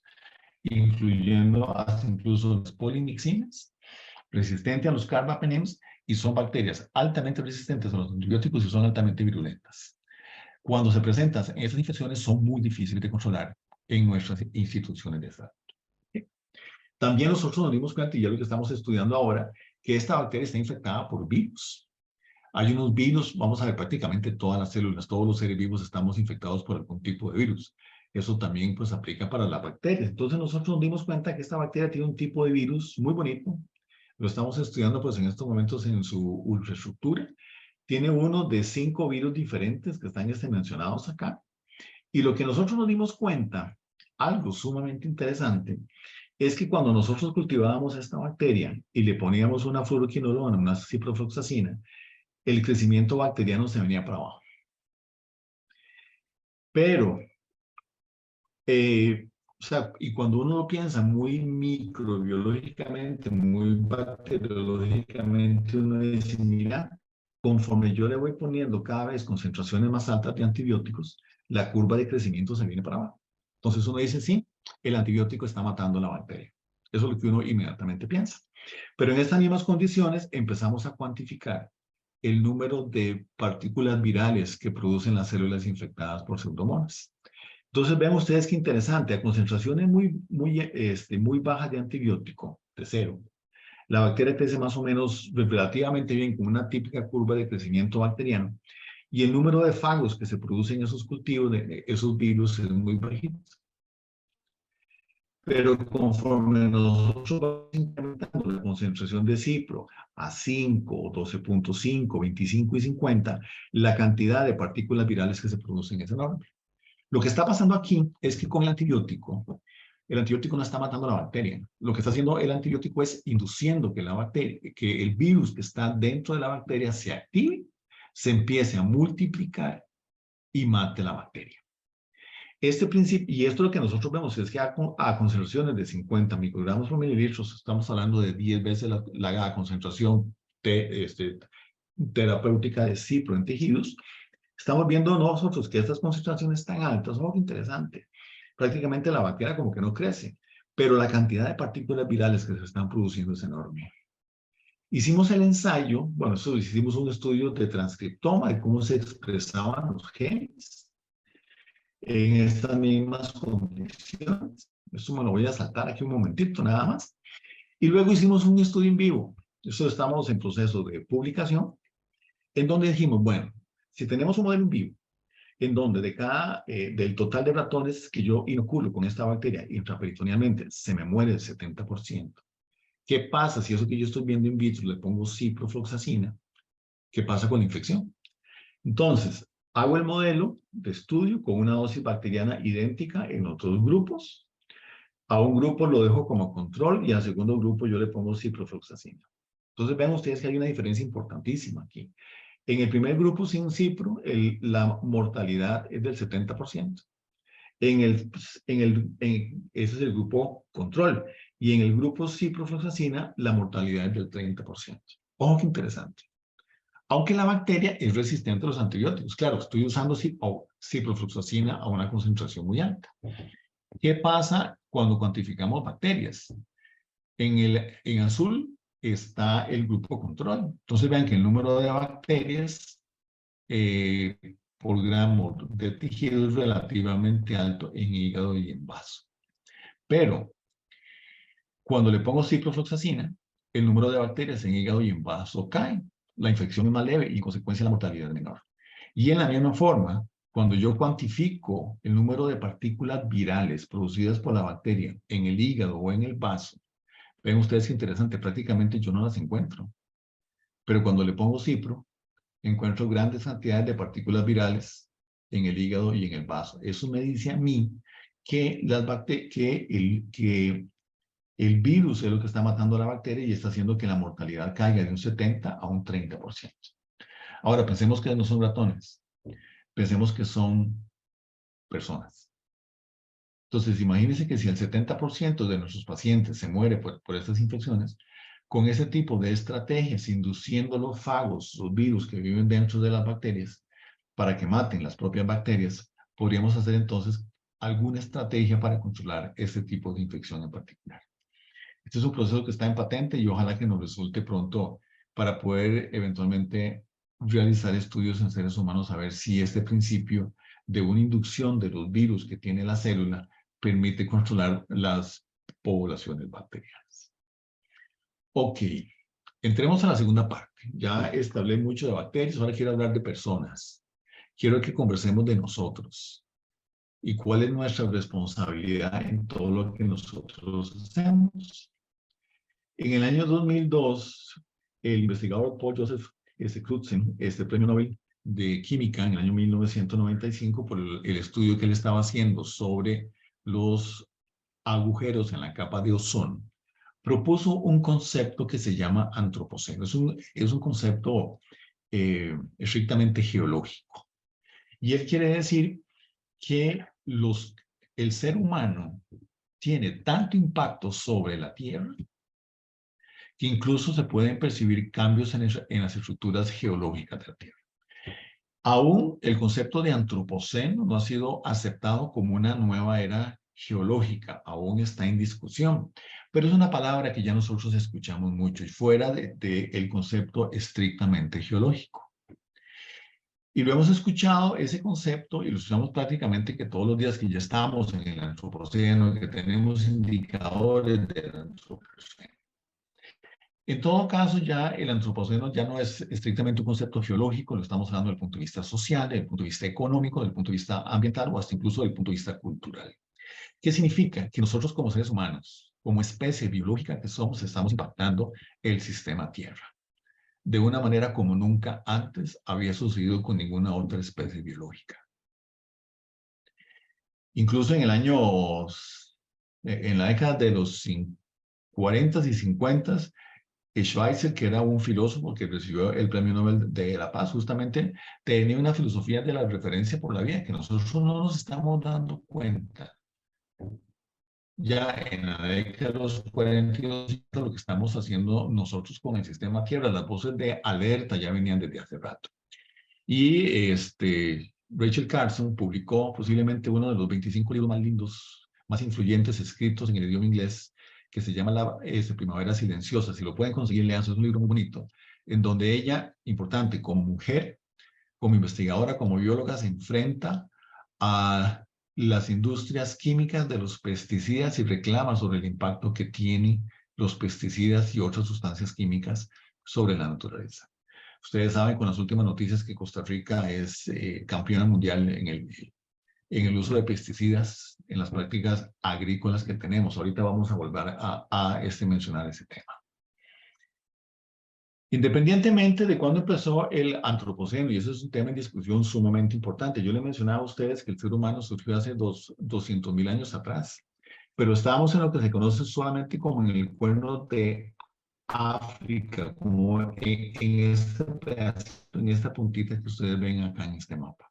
incluyendo hasta incluso las polimixinas, resistente a los carbapenems, y son bacterias altamente resistentes a los antibióticos y son altamente virulentas. Cuando se presentan esas infecciones son muy difíciles de controlar en nuestras instituciones de salud. También nosotros nos dimos cuenta, y ya lo que estamos estudiando ahora, que esta bacteria está infectada por virus. Hay unos virus, vamos a ver, prácticamente todas las células, todos los seres vivos estamos infectados por algún tipo de virus. Eso también pues aplica para las bacterias. Entonces nosotros nos dimos cuenta que esta bacteria tiene un tipo de virus muy bonito. Lo estamos estudiando pues en estos momentos en su ultraestructura. Tiene uno de 5 virus diferentes que están mencionados acá. Y lo que nosotros nos dimos cuenta, algo sumamente interesante, es que cuando nosotros cultivábamos esta bacteria y le poníamos una fluoroquinolona, una ciprofloxacina, el crecimiento bacteriano se venía para abajo. Pero, o sea, y cuando uno lo piensa muy microbiológicamente, muy bacteriológicamente, uno dice, mira, conforme yo le voy poniendo cada vez concentraciones más altas de antibióticos, la curva de crecimiento se viene para abajo. Entonces uno dice, sí, el antibiótico está matando a la bacteria. Eso es lo que uno inmediatamente piensa. Pero en estas mismas condiciones empezamos a cuantificar el número de partículas virales que producen las células infectadas por pseudomonas. Entonces vean ustedes qué interesante, a concentraciones muy bajas de antibiótico, de 0, la bacteria crece más o menos relativamente bien con una típica curva de crecimiento bacteriano, y el número de fagos que se producen en esos cultivos de esos virus es muy bajito. Pero conforme nosotros vamos incrementando la concentración de cipro a 5, 12.5, 25 y 50, la cantidad de partículas virales que se producen es enorme. Lo que está pasando aquí es que con el antibiótico no está matando a la bacteria. Lo que está haciendo el antibiótico es induciendo que que el virus que está dentro de la bacteria se active, se empiece a multiplicar y mate la bacteria. Este principio, y esto lo que nosotros vemos es que a concentraciones de 50 microgramos por mililitro, estamos hablando de 10 veces la concentración terapéutica de cipro en tejidos. Estamos viendo nosotros que estas concentraciones tan altas, algo interesante, prácticamente la bacteria como que no crece, pero la cantidad de partículas virales que se están produciendo es enorme. Hicimos el ensayo, bueno, hicimos un estudio de transcriptoma, de cómo se expresaban los genes en estas mismas condiciones. Esto me lo voy a saltar aquí un momentito nada más. Y luego hicimos un estudio en vivo. Esto estamos en proceso de publicación, en donde dijimos, bueno, si tenemos un modelo en vivo, en donde del total de ratones que yo inoculo con esta bacteria intraperitonealmente, se me muere el 70%. ¿Qué pasa si eso que yo estoy viendo in vitro le pongo ciprofloxacina? ¿Qué pasa con la infección? Entonces, hago el modelo de estudio con una dosis bacteriana idéntica en otros grupos. A un grupo lo dejo como control y al segundo grupo yo le pongo ciprofloxacina. Entonces, vean ustedes que hay una diferencia importantísima aquí. En el primer grupo sin cipro, la mortalidad es del 70%. Ese es el grupo control. Y en el grupo ciprofloxacina, la mortalidad es del 30%. Ojo, qué interesante. Aunque la bacteria es resistente a los antibióticos. Claro, estoy usando ciprofloxacina a una concentración muy alta. ¿Qué pasa cuando cuantificamos bacterias? En azul está el grupo control. Entonces vean que el número de bacterias por gramo de tejido es relativamente alto en hígado y en vaso. Pero Cuando le pongo ciprofloxacina, el número de bacterias en hígado y en vaso cae. La infección es más leve y en consecuencia la mortalidad es menor. Y en la misma forma, cuando yo cuantifico el número de partículas virales producidas por la bacteria en el hígado o en el vaso, ven ustedes qué interesante, prácticamente yo no las encuentro. Pero cuando le pongo cipro, encuentro grandes cantidades de partículas virales en el hígado y en el vaso. Eso me dice a mí que, el virus es lo que está matando a la bacteria y está haciendo que la mortalidad caiga de un 70 a un 30%. Ahora, pensemos que no son ratones. Pensemos que son personas. Entonces, imagínense que si el 70% de nuestros pacientes se muere por estas infecciones, con ese tipo de estrategias, induciendo los fagos, los virus que viven dentro de las bacterias, para que maten las propias bacterias, podríamos hacer entonces alguna estrategia para controlar este tipo de infección en particular. Este es un proceso que está en patente y ojalá que nos resulte pronto para poder eventualmente realizar estudios en seres humanos a ver si este principio de una inducción de los virus que tiene la célula permite controlar las poblaciones bacterianas. Ok, entremos a la segunda parte. Ya hablé mucho de bacterias, ahora quiero hablar de personas. Quiero que conversemos de nosotros y cuál es nuestra responsabilidad en todo lo que nosotros hacemos. En el año 2002, el investigador Paul Joseph Crutzen, este premio Nobel de Química en el año 1995, por el estudio que él estaba haciendo sobre los agujeros en la capa de ozono, propuso un concepto que se llama antropoceno. Es un concepto estrictamente geológico. Y él quiere decir que el ser humano tiene tanto impacto sobre la Tierra que incluso se pueden percibir cambios en las estructuras geológicas de la Tierra. Aún el concepto de antropoceno no ha sido aceptado como una nueva era geológica, aún está en discusión, pero es una palabra que ya nosotros escuchamos mucho y fuera del concepto estrictamente geológico. Y lo hemos escuchado ese concepto y lo usamos prácticamente que todos los días que ya estamos en el antropoceno, que tenemos indicadores del antropoceno. En todo caso, ya el antropoceno ya no es estrictamente un concepto geológico, lo estamos hablando desde el punto de vista social, desde el punto de vista económico, desde el punto de vista ambiental o hasta incluso desde el punto de vista cultural. ¿Qué significa? Que nosotros como seres humanos, como especie biológica que somos, estamos impactando el sistema Tierra de una manera como nunca antes había sucedido con ninguna otra especie biológica. Incluso en la década de los 40 y 50, Schweitzer, que era un filósofo que recibió el Premio Nobel de la Paz, justamente tenía una filosofía de la referencia por la vida, que nosotros no nos estamos dando cuenta. Ya en la década de los 40 y los 50, lo que estamos haciendo nosotros con el sistema Tierra, las voces de alerta ya venían desde hace rato. Y Rachel Carson publicó posiblemente uno de los 25 libros más lindos, más influyentes escritos en el idioma inglés, que se llama Primavera Silenciosa. Si lo pueden conseguir, lean, es un libro muy bonito, en donde ella, importante, como mujer, como investigadora, como bióloga, se enfrenta a las industrias químicas de los pesticidas y reclama sobre el impacto que tienen los pesticidas y otras sustancias químicas sobre la naturaleza. Ustedes saben con las últimas noticias que Costa Rica es campeona mundial en el uso de pesticidas en las prácticas agrícolas que tenemos. Ahorita vamos a volver a mencionar ese tema. Independientemente de cuándo empezó el antropoceno, y eso es un tema en discusión sumamente importante. Yo le mencionaba a ustedes que el ser humano surgió hace 200.000 años atrás, pero estábamos en lo que se conoce solamente como en el cuerno de África, como en este pedacito, en esta puntita que ustedes ven acá en este mapa.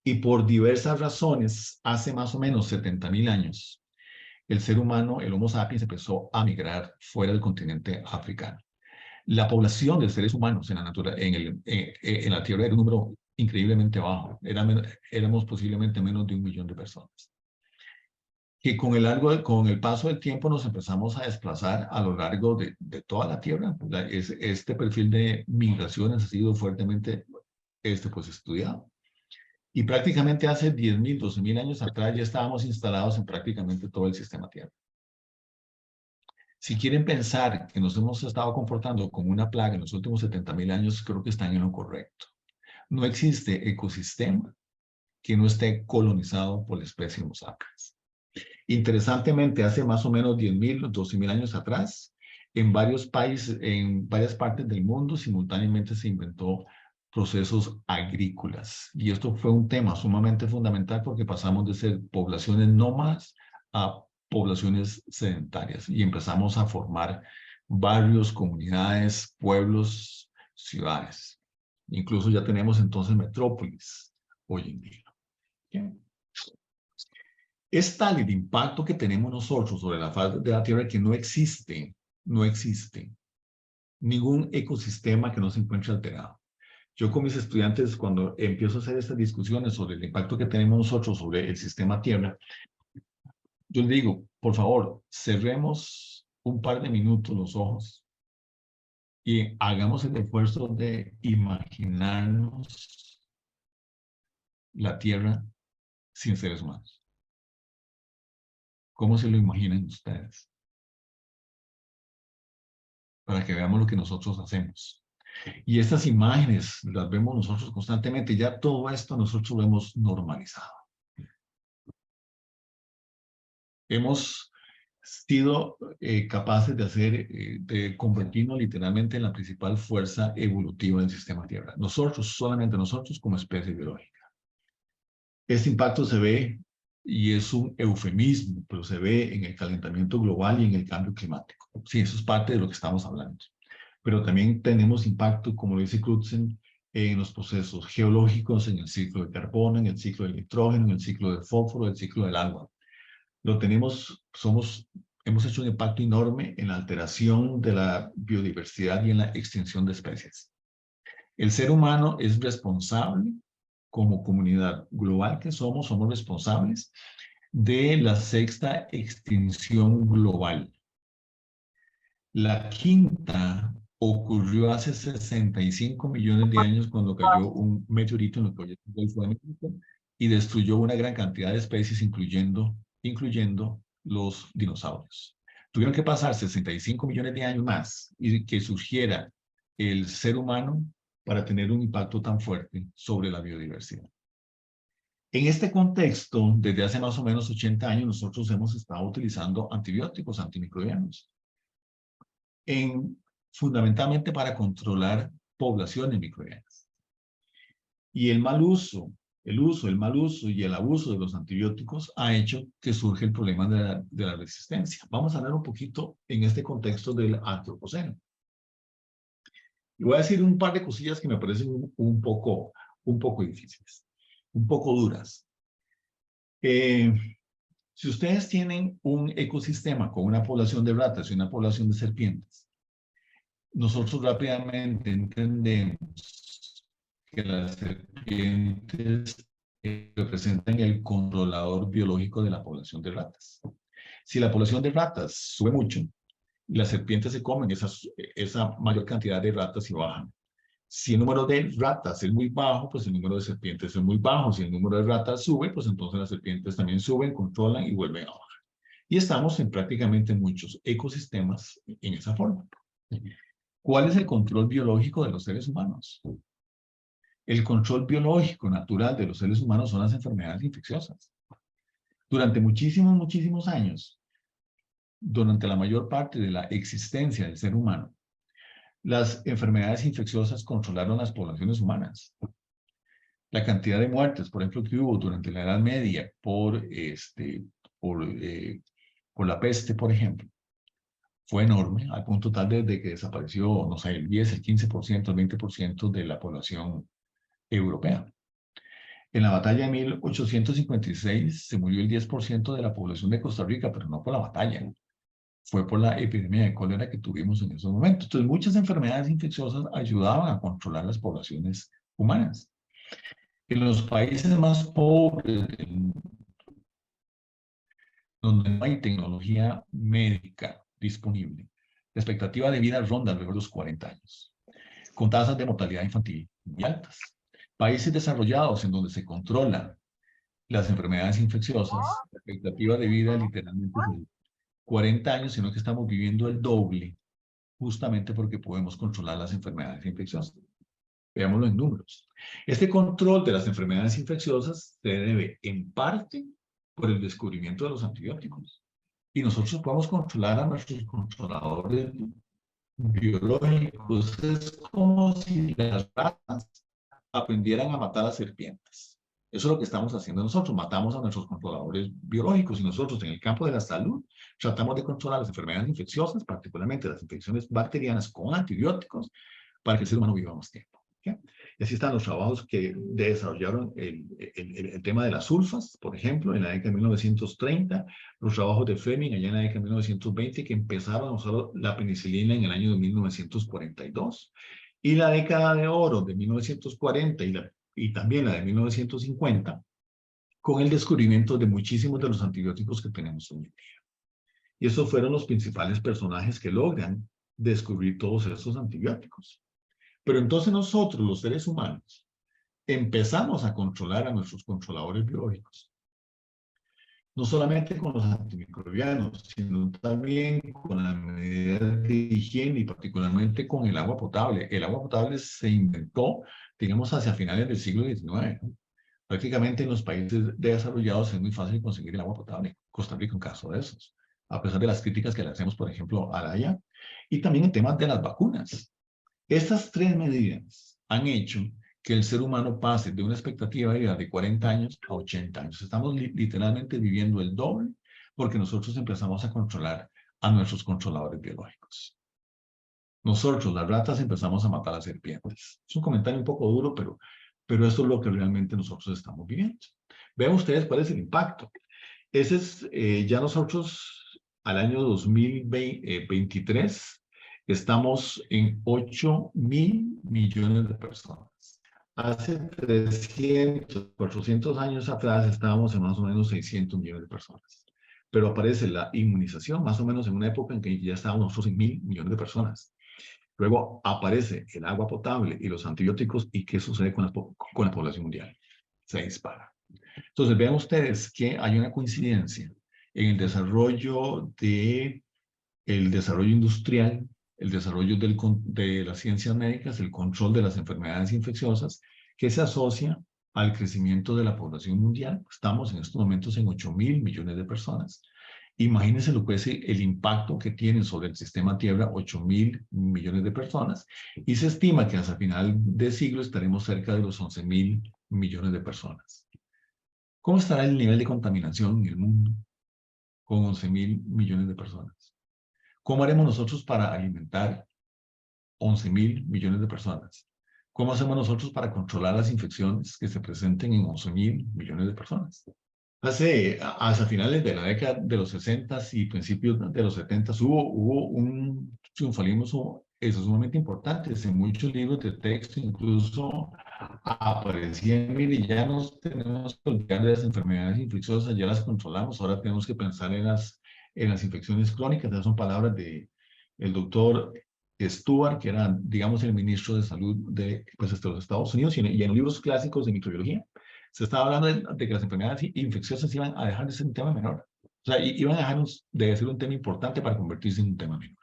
Y por diversas razones, hace más o menos 70.000 años, el ser humano, el Homo sapiens, empezó a migrar fuera del continente africano. La población de seres humanos en la Tierra era un número increíblemente bajo. Éramos posiblemente menos de 1 millón de personas. Que con el paso del tiempo nos empezamos a desplazar a lo largo de toda la Tierra. Este perfil de migraciones ha sido fuertemente estudiado. Y prácticamente hace 10.000, 12.000 años atrás ya estábamos instalados en prácticamente todo el sistema Tierra. Si quieren pensar que nos hemos estado comportando como una plaga en los últimos 70.000 años, creo que están en lo correcto. No existe ecosistema que no esté colonizado por la especie Homo sapiens. Interesantemente, hace más o menos 10.000, 12.000 años atrás, en varios países, en varias partes del mundo, simultáneamente se inventó procesos agrícolas. Y esto fue un tema sumamente fundamental porque pasamos de ser poblaciones nómadas a poblaciones sedentarias y empezamos a formar barrios, comunidades, pueblos, ciudades. Incluso ya tenemos entonces metrópolis hoy en día. ¿Bien? Es tal el impacto que tenemos nosotros sobre la faz de la Tierra que no existe ningún ecosistema que no se encuentre alterado. Yo con mis estudiantes, cuando empiezo a hacer estas discusiones sobre el impacto que tenemos nosotros sobre el sistema Tierra, yo les digo, por favor, cerremos un par de minutos los ojos y hagamos el esfuerzo de imaginarnos la Tierra sin seres humanos. ¿Cómo se lo imaginan ustedes? Para que veamos lo que nosotros hacemos. Y estas imágenes las vemos nosotros constantemente. Ya todo esto nosotros lo hemos normalizado. Hemos sido capaces de hacer, de convertirnos literalmente en la principal fuerza evolutiva del sistema Tierra. Nosotros, solamente nosotros como especie biológica. Este impacto se ve, y es un eufemismo, pero se ve en el calentamiento global y en el cambio climático. Sí, eso es parte de lo que estamos hablando. Pero también tenemos impacto, como lo dice Crutzen, en los procesos geológicos, en el ciclo de carbono, en el ciclo del nitrógeno, en el ciclo del fósforo, en el ciclo del agua. Lo tenemos, hemos hecho un impacto enorme en la alteración de la biodiversidad y en la extinción de especies. El ser humano es responsable, como comunidad global que somos responsables de la sexta extinción global. La quinta ocurrió hace 65 millones de años cuando cayó un meteorito en el proyecto del Golfo de México y destruyó una gran cantidad de especies, incluyendo los dinosaurios. Tuvieron que pasar 65 millones de años más y que surgiera el ser humano para tener un impacto tan fuerte sobre la biodiversidad. En este contexto, desde hace más o menos 80 años, nosotros hemos estado utilizando antibióticos antimicrobianos, fundamentalmente para controlar poblaciones microbianas. Y el mal uso, el mal uso y el abuso de los antibióticos ha hecho que surge el problema de la resistencia. Vamos a hablar un poquito en este contexto del antropoceno. Y voy a decir un par de cosillas que me parecen un poco difíciles, un poco duras. Si ustedes tienen un ecosistema con una población de ratas y una población de serpientes, nosotros rápidamente entendemos que las serpientes representan el controlador biológico de la población de ratas. Si la población de ratas sube mucho, las serpientes se comen esa mayor cantidad de ratas y bajan. Si el número de ratas es muy bajo, pues el número de serpientes es muy bajo. Si el número de ratas sube, pues entonces las serpientes también suben, controlan y vuelven a bajar. Y estamos en prácticamente muchos ecosistemas en esa forma. ¿Cuál es el control biológico de los seres humanos? El control biológico natural de los seres humanos son las enfermedades infecciosas. Durante muchísimos años, durante la mayor parte de la existencia del ser humano, las enfermedades infecciosas controlaron las poblaciones humanas. La cantidad de muertes, por ejemplo, que hubo durante la Edad Media por la peste, por ejemplo, fue enorme, al punto tal de que desapareció, no sé, el 10, el 15%, el 20% de la población europea. En la batalla de 1856 se murió el 10% de la población de Costa Rica, pero no por la batalla, fue por la epidemia de cólera que tuvimos en esos momentos. Entonces, muchas enfermedades infecciosas ayudaban a controlar las poblaciones humanas. En los países más pobres del mundo, donde no hay tecnología médica disponible, la expectativa de vida ronda alrededor de los 40 años, con tasas de mortalidad infantil muy altas. Países desarrollados en donde se controlan las enfermedades infecciosas, la expectativa de vida literalmente es 40 años, sino que estamos viviendo el doble, justamente porque podemos controlar las enfermedades infecciosas. Veámoslo en números. Este control de las enfermedades infecciosas se debe en parte por el descubrimiento de los antibióticos. Y nosotros podemos controlar a nuestros controladores biológicos. Es como si las ratas aprendieran a matar a serpientes. Eso es lo que estamos haciendo nosotros. Matamos a nuestros controladores biológicos y nosotros en el campo de la salud tratamos de controlar las enfermedades infecciosas, particularmente las infecciones bacterianas con antibióticos, para que el ser humano viva más tiempo. ¿Okay? Y así están los trabajos que desarrollaron el tema de las sulfas, por ejemplo, en la década de 1930, los trabajos de Fleming allá en la década de 1920, que empezaron a usar la penicilina en el año de 1942, y la década de oro de 1940 y también la de 1950, con el descubrimiento de muchísimos de los antibióticos que tenemos hoy en día. Y esos fueron los principales personajes que logran descubrir todos estos antibióticos. Pero entonces nosotros, los seres humanos, empezamos a controlar a nuestros controladores biológicos. No solamente con los antimicrobianos, sino también con las medidas de higiene y particularmente con el agua potable. El agua potable se inventó, digamos, hacia finales del siglo XIX, ¿no? Prácticamente en los países desarrollados es muy fácil conseguir el agua potable. Costa Rica, un caso de esos. A pesar de las críticas que le hacemos, por ejemplo, a la AYA. Y también en temas de las vacunas. Estas tres medidas han hecho que el ser humano pase de una expectativa de vida de 40 años a 80 años. Estamos literalmente viviendo el doble porque nosotros empezamos a controlar a nuestros controladores biológicos. Nosotros, las ratas, empezamos a matar a las serpientes. Es un comentario un poco duro, pero esto es lo que realmente nosotros estamos viviendo. Vean ustedes cuál es el impacto. Ese es, ya nosotros al año 2023 estamos en 8.000 millones de personas. Hace 300, 400 años atrás estábamos en más o menos 600 millones de personas. Pero aparece la inmunización más o menos en una época en que ya estábamos nosotros en 1.000 millones de personas. Luego aparece el agua potable y los antibióticos. ¿Y qué sucede con la población mundial? Se dispara. Entonces, vean ustedes que hay una coincidencia en el desarrollo industrial, el desarrollo de las ciencias médicas, el control de las enfermedades infecciosas, que se asocia al crecimiento de la población mundial. Estamos en estos momentos en 8.000 millones de personas. Imagínense lo que es el impacto que tienen sobre el sistema Tierra 8.000 millones de personas, y se estima que hasta final de siglo estaremos cerca de los 11.000 millones de personas. ¿Cómo estará el nivel de contaminación en el mundo con 11.000 millones de personas? ¿Cómo haremos nosotros para alimentar 11.000 millones de personas? ¿Cómo hacemos nosotros para controlar las infecciones que se presenten en 11.000 millones de personas? Hacia finales de la década de los 60 y principios de los 70 hubo un triunfalismo sumamente importante. En muchos libros de texto incluso aparecían, mire, ya no tenemos que olvidar de las enfermedades infecciosas, ya las controlamos, ahora tenemos que pensar en las infecciones crónicas. Esas son palabras del doctor Stewart, que era, digamos, el ministro de Salud de los Estados Unidos, y en los libros clásicos de microbiología se estaba hablando de que las enfermedades infecciosas iban a dejar de ser un tema menor. O sea, iban a dejar de ser un tema importante para convertirse en un tema menor.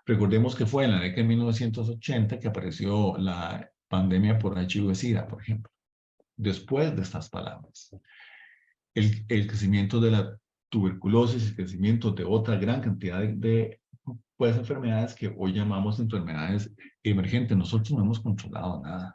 Recordemos que fue en la década de 1980 que apareció la pandemia por HIV-Sida, por ejemplo. Después de estas palabras, el crecimiento de la tuberculosis y el crecimiento de otra gran cantidad de enfermedades que hoy llamamos enfermedades emergentes. Nosotros no hemos controlado nada.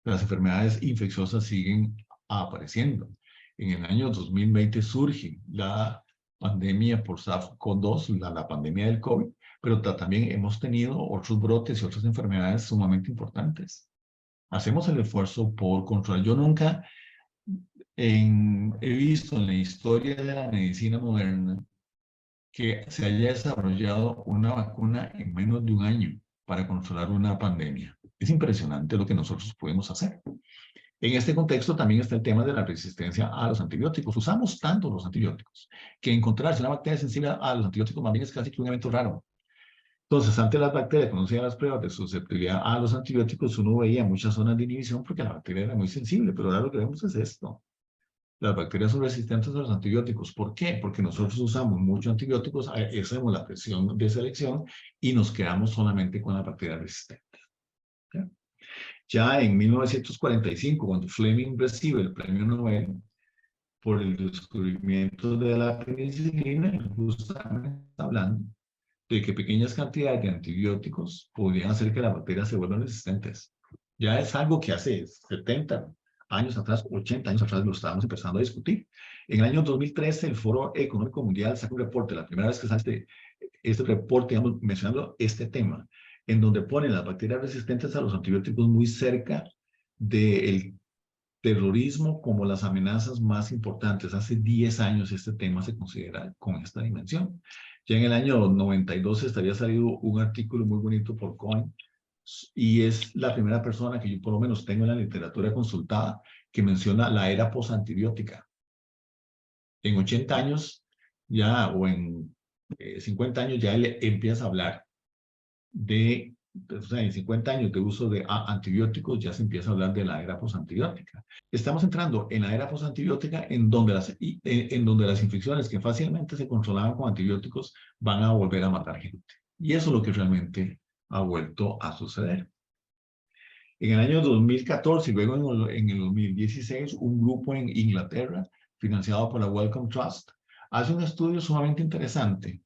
Las enfermedades infecciosas siguen apareciendo. En el año 2020 surge la pandemia por SARS-CoV-2, la pandemia del COVID, pero también hemos tenido otros brotes y otras enfermedades sumamente importantes. Hacemos el esfuerzo por controlar. Yo nunca he visto en la historia de la medicina moderna que se haya desarrollado una vacuna en menos de un año para controlar una pandemia. Es impresionante lo que nosotros podemos hacer. En este contexto también está el tema de la resistencia a los antibióticos. Usamos tanto los antibióticos que encontrarse una bacteria sensible a los antibióticos más bien es casi que un evento raro. Entonces, ante las bacterias, cuando se hacían las pruebas de susceptibilidad a los antibióticos, uno veía muchas zonas de inhibición porque la bacteria era muy sensible, pero ahora lo que vemos es esto. Las bacterias son resistentes a los antibióticos. ¿Por qué? Porque nosotros usamos muchos antibióticos, hacemos la presión de selección y nos quedamos solamente con las bacterias resistentes. ¿Sí? Ya en 1945, cuando Fleming recibe el premio Nobel por el descubrimiento de la penicilina, justamente está hablando de que pequeñas cantidades de antibióticos podrían hacer que las bacterias se vuelvan resistentes. Ya es algo que hace 70 años atrás, 80 años atrás lo estábamos empezando a discutir. En el año 2013, el Foro Económico Mundial sacó un reporte, la primera vez que sale este reporte, digamos, mencionando este tema, en donde ponen las bacterias resistentes a los antibióticos muy cerca del terrorismo como las amenazas más importantes. Hace 10 años este tema se considera con esta dimensión. Ya en el año 92 estaría salido un artículo muy bonito por Cohen, y es la primera persona que yo por lo menos tengo en la literatura consultada que menciona la era posantibiótica. En 80 años ya, o en 50 años ya él empieza a hablar o sea, en 50 años de uso de antibióticos ya se empieza a hablar de la era posantibiótica. Estamos entrando en la era posantibiótica en donde en donde las infecciones que fácilmente se controlaban con antibióticos van a volver a matar gente. Y eso es lo que realmente ha vuelto a suceder. En el año 2014 y luego en el 2016, un grupo en Inglaterra, financiado por la Wellcome Trust, hace un estudio sumamente interesante,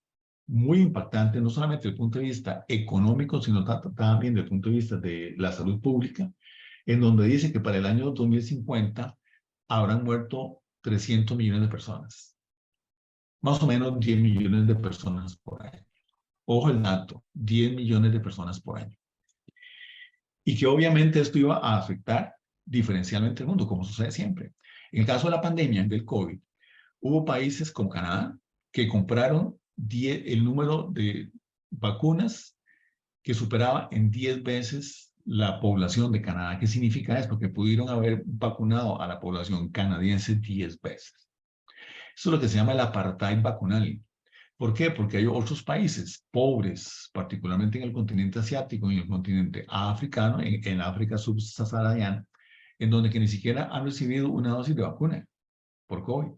muy impactante, no solamente desde el punto de vista económico, sino también desde el punto de vista de la salud pública, en donde dice que para el año 2050 habrán muerto 300 millones de personas. Más o menos 10 millones de personas por año. Ojo el dato, 10 millones de personas por año. Y que obviamente esto iba a afectar diferencialmente el mundo, como sucede siempre. En el caso de la pandemia del COVID, hubo países como Canadá que compraron el número de vacunas que superaba en 10 veces la población de Canadá. ¿Qué significa esto? Que pudieron haber vacunado a la población canadiense 10 veces. Eso es lo que se llama el apartheid vacunal. ¿Por qué? Porque hay otros países pobres, particularmente en el continente asiático y en el continente africano, en África subsahariana, en donde que ni siquiera han recibido una dosis de vacuna por COVID.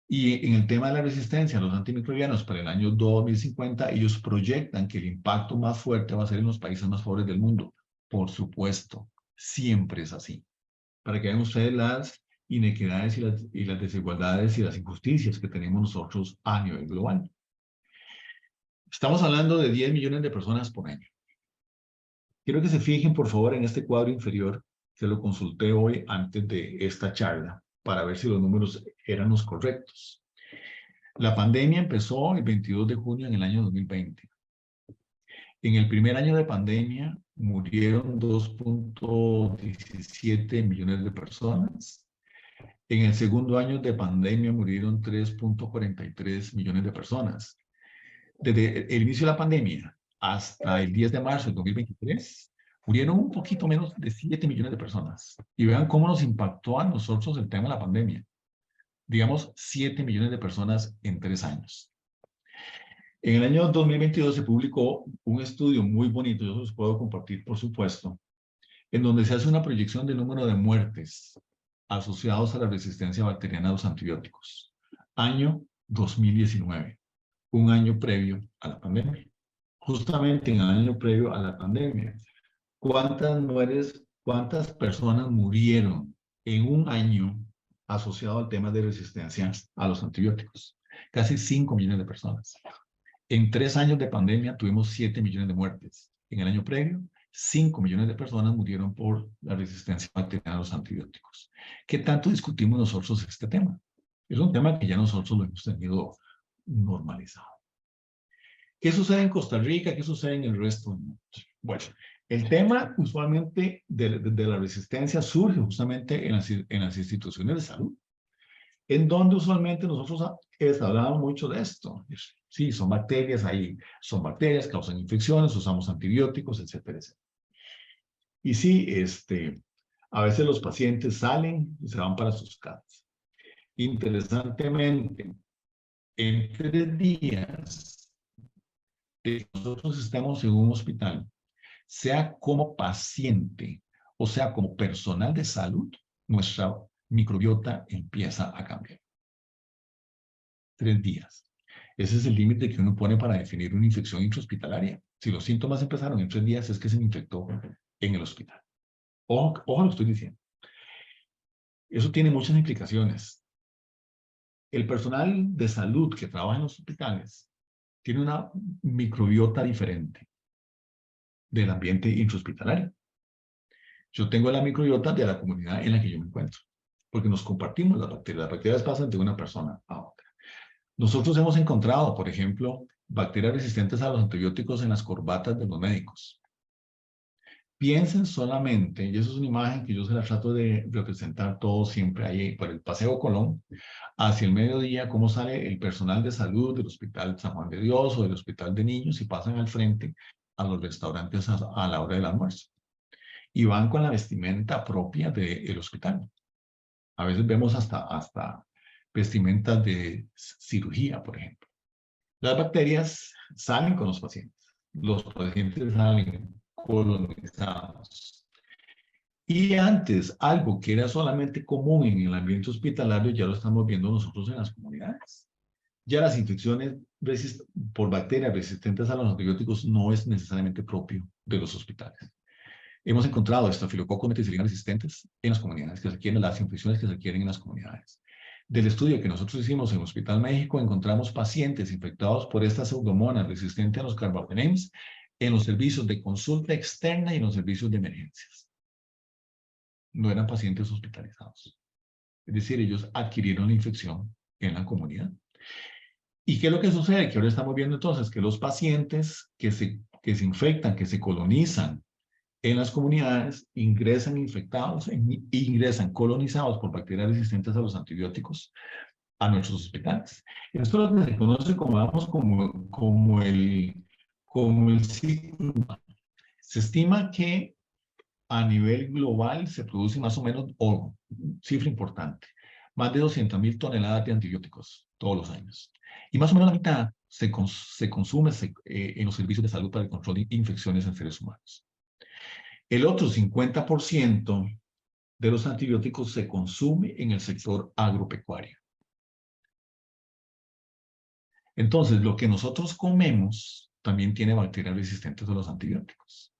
Y en el tema de la resistencia a los antimicrobianos para el año 2050, ellos proyectan que el impacto más fuerte va a ser en los países más pobres del mundo. Por supuesto, siempre es así. Para que vean ustedes las inequidades y las desigualdades y las injusticias que tenemos nosotros a nivel global. Estamos hablando de 10 millones de personas por año. Quiero que se fijen, por favor, en este cuadro inferior, que lo consulté hoy antes de esta charla, para ver si los números eran los correctos. La pandemia empezó el 22 de junio en el año 2020. En el primer año de pandemia murieron 2.17 millones de personas. En el segundo año de pandemia murieron 3.43 millones de personas. Desde el inicio de la pandemia hasta el 10 de marzo de 2023, murieron un poquito menos de 7 millones de personas. Y vean cómo nos impactó a nosotros el tema de la pandemia. Digamos, 7 millones de personas en 3 años. En el año 2022 se publicó un estudio muy bonito, yo se los puedo compartir, por supuesto, en donde se hace una proyección del número de muertes asociados a la resistencia bacteriana a los antibióticos. Año 2019, un año previo a la pandemia. Justamente en el año previo a la pandemia, ¿cuántas personas murieron en un año asociado al tema de resistencia a los antibióticos? Casi 5 millones de personas. En 3 años de pandemia tuvimos 7 millones de muertes. En el año previo, 5 millones de personas murieron por la resistencia bacteriana a los antibióticos. ¿Qué tanto discutimos nosotros este tema? Es un tema que ya nosotros lo hemos tenido normalizado. ¿Qué sucede en Costa Rica? ¿Qué sucede en el resto del mundo? Bueno, el tema usualmente de la resistencia surge justamente en las instituciones de salud, en donde usualmente nosotros hablamos mucho de esto. Sí, son bacterias, causan infecciones, usamos antibióticos, etcétera, etcétera. Y sí, a veces los pacientes salen y se van para sus casas. Interesantemente, en 3 días de que nosotros estemos en un hospital, sea como paciente o sea como personal de salud, nuestra microbiota empieza a cambiar. 3 días. Ese es el límite que uno pone para definir una infección intrahospitalaria. Si los síntomas empezaron en 3 días, es que se me infectó en el hospital. Ojo, ojo lo que estoy diciendo. Eso tiene muchas implicaciones. El personal de salud que trabaja en los hospitales tiene una microbiota diferente del ambiente intrahospitalario. Yo tengo la microbiota de la comunidad en la que yo me encuentro, porque nos compartimos las bacterias. Las bacterias pasan de una persona a otra. Nosotros hemos encontrado, por ejemplo, bacterias resistentes a los antibióticos en las corbatas de los médicos. Piensen solamente, y eso es una imagen que yo se la trato de representar todo siempre ahí por el Paseo Colón, hacia el mediodía, cómo sale el personal de salud del Hospital San Juan de Dios o del Hospital de Niños y pasan al frente a los restaurantes a la hora del almuerzo. Y van con la vestimenta propia del hospital. A veces vemos hasta vestimentas de cirugía, por ejemplo. Las bacterias salen con los pacientes. Los pacientes salen colonizados. Y antes, algo que era solamente común en el ambiente hospitalario, ya lo estamos viendo nosotros en las comunidades. Ya las infecciones por bacterias resistentes a los antibióticos no es necesariamente propio de los hospitales. Hemos encontrado estafilococos meticilina resistentes en las comunidades, que se requieren las infecciones que se requieren en las comunidades. Del estudio que nosotros hicimos en Hospital México, encontramos pacientes infectados por estas pseudomonas resistentes a los carbapenems en los servicios de consulta externa y en los servicios de emergencias. No eran pacientes hospitalizados. Es decir, ellos adquirieron la infección en la comunidad. ¿Y qué es lo que sucede? Que ahora estamos viendo entonces que los pacientes que se infectan, que se colonizan en las comunidades, ingresan infectados, ingresan colonizados por bacterias resistentes a los antibióticos a nuestros hospitales. Esto es lo que se conoce como el ciclo. Se estima que a nivel global se produce más o menos, cifra importante, más de 200.000 toneladas de antibióticos todos los años. Y más o menos la mitad se consume en los servicios de salud para el control de infecciones en seres humanos. El otro 50% de los antibióticos se consume en el sector agropecuario. Entonces, lo que nosotros comemos también tiene bacterias resistentes a los antibióticos.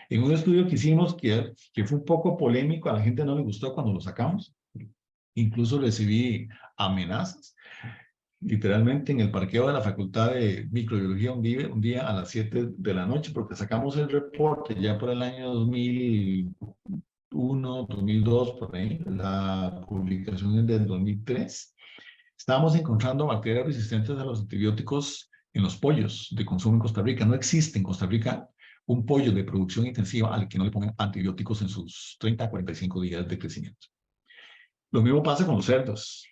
En un estudio que hicimos que fue un poco polémico, a la gente no le gustó cuando lo sacamos. Incluso recibí amenazas. Literalmente en el parqueo de la Facultad de Microbiología un día a las 7 de la noche, porque sacamos el reporte ya por el año 2001, 2002, por ahí, la publicación es del 2003. Estábamos encontrando bacterias resistentes a los antibióticos en los pollos de consumo en Costa Rica. No existe en Costa Rica un pollo de producción intensiva al que no le pongan antibióticos en sus 30 a 45 días de crecimiento. Lo mismo pasa con los cerdos.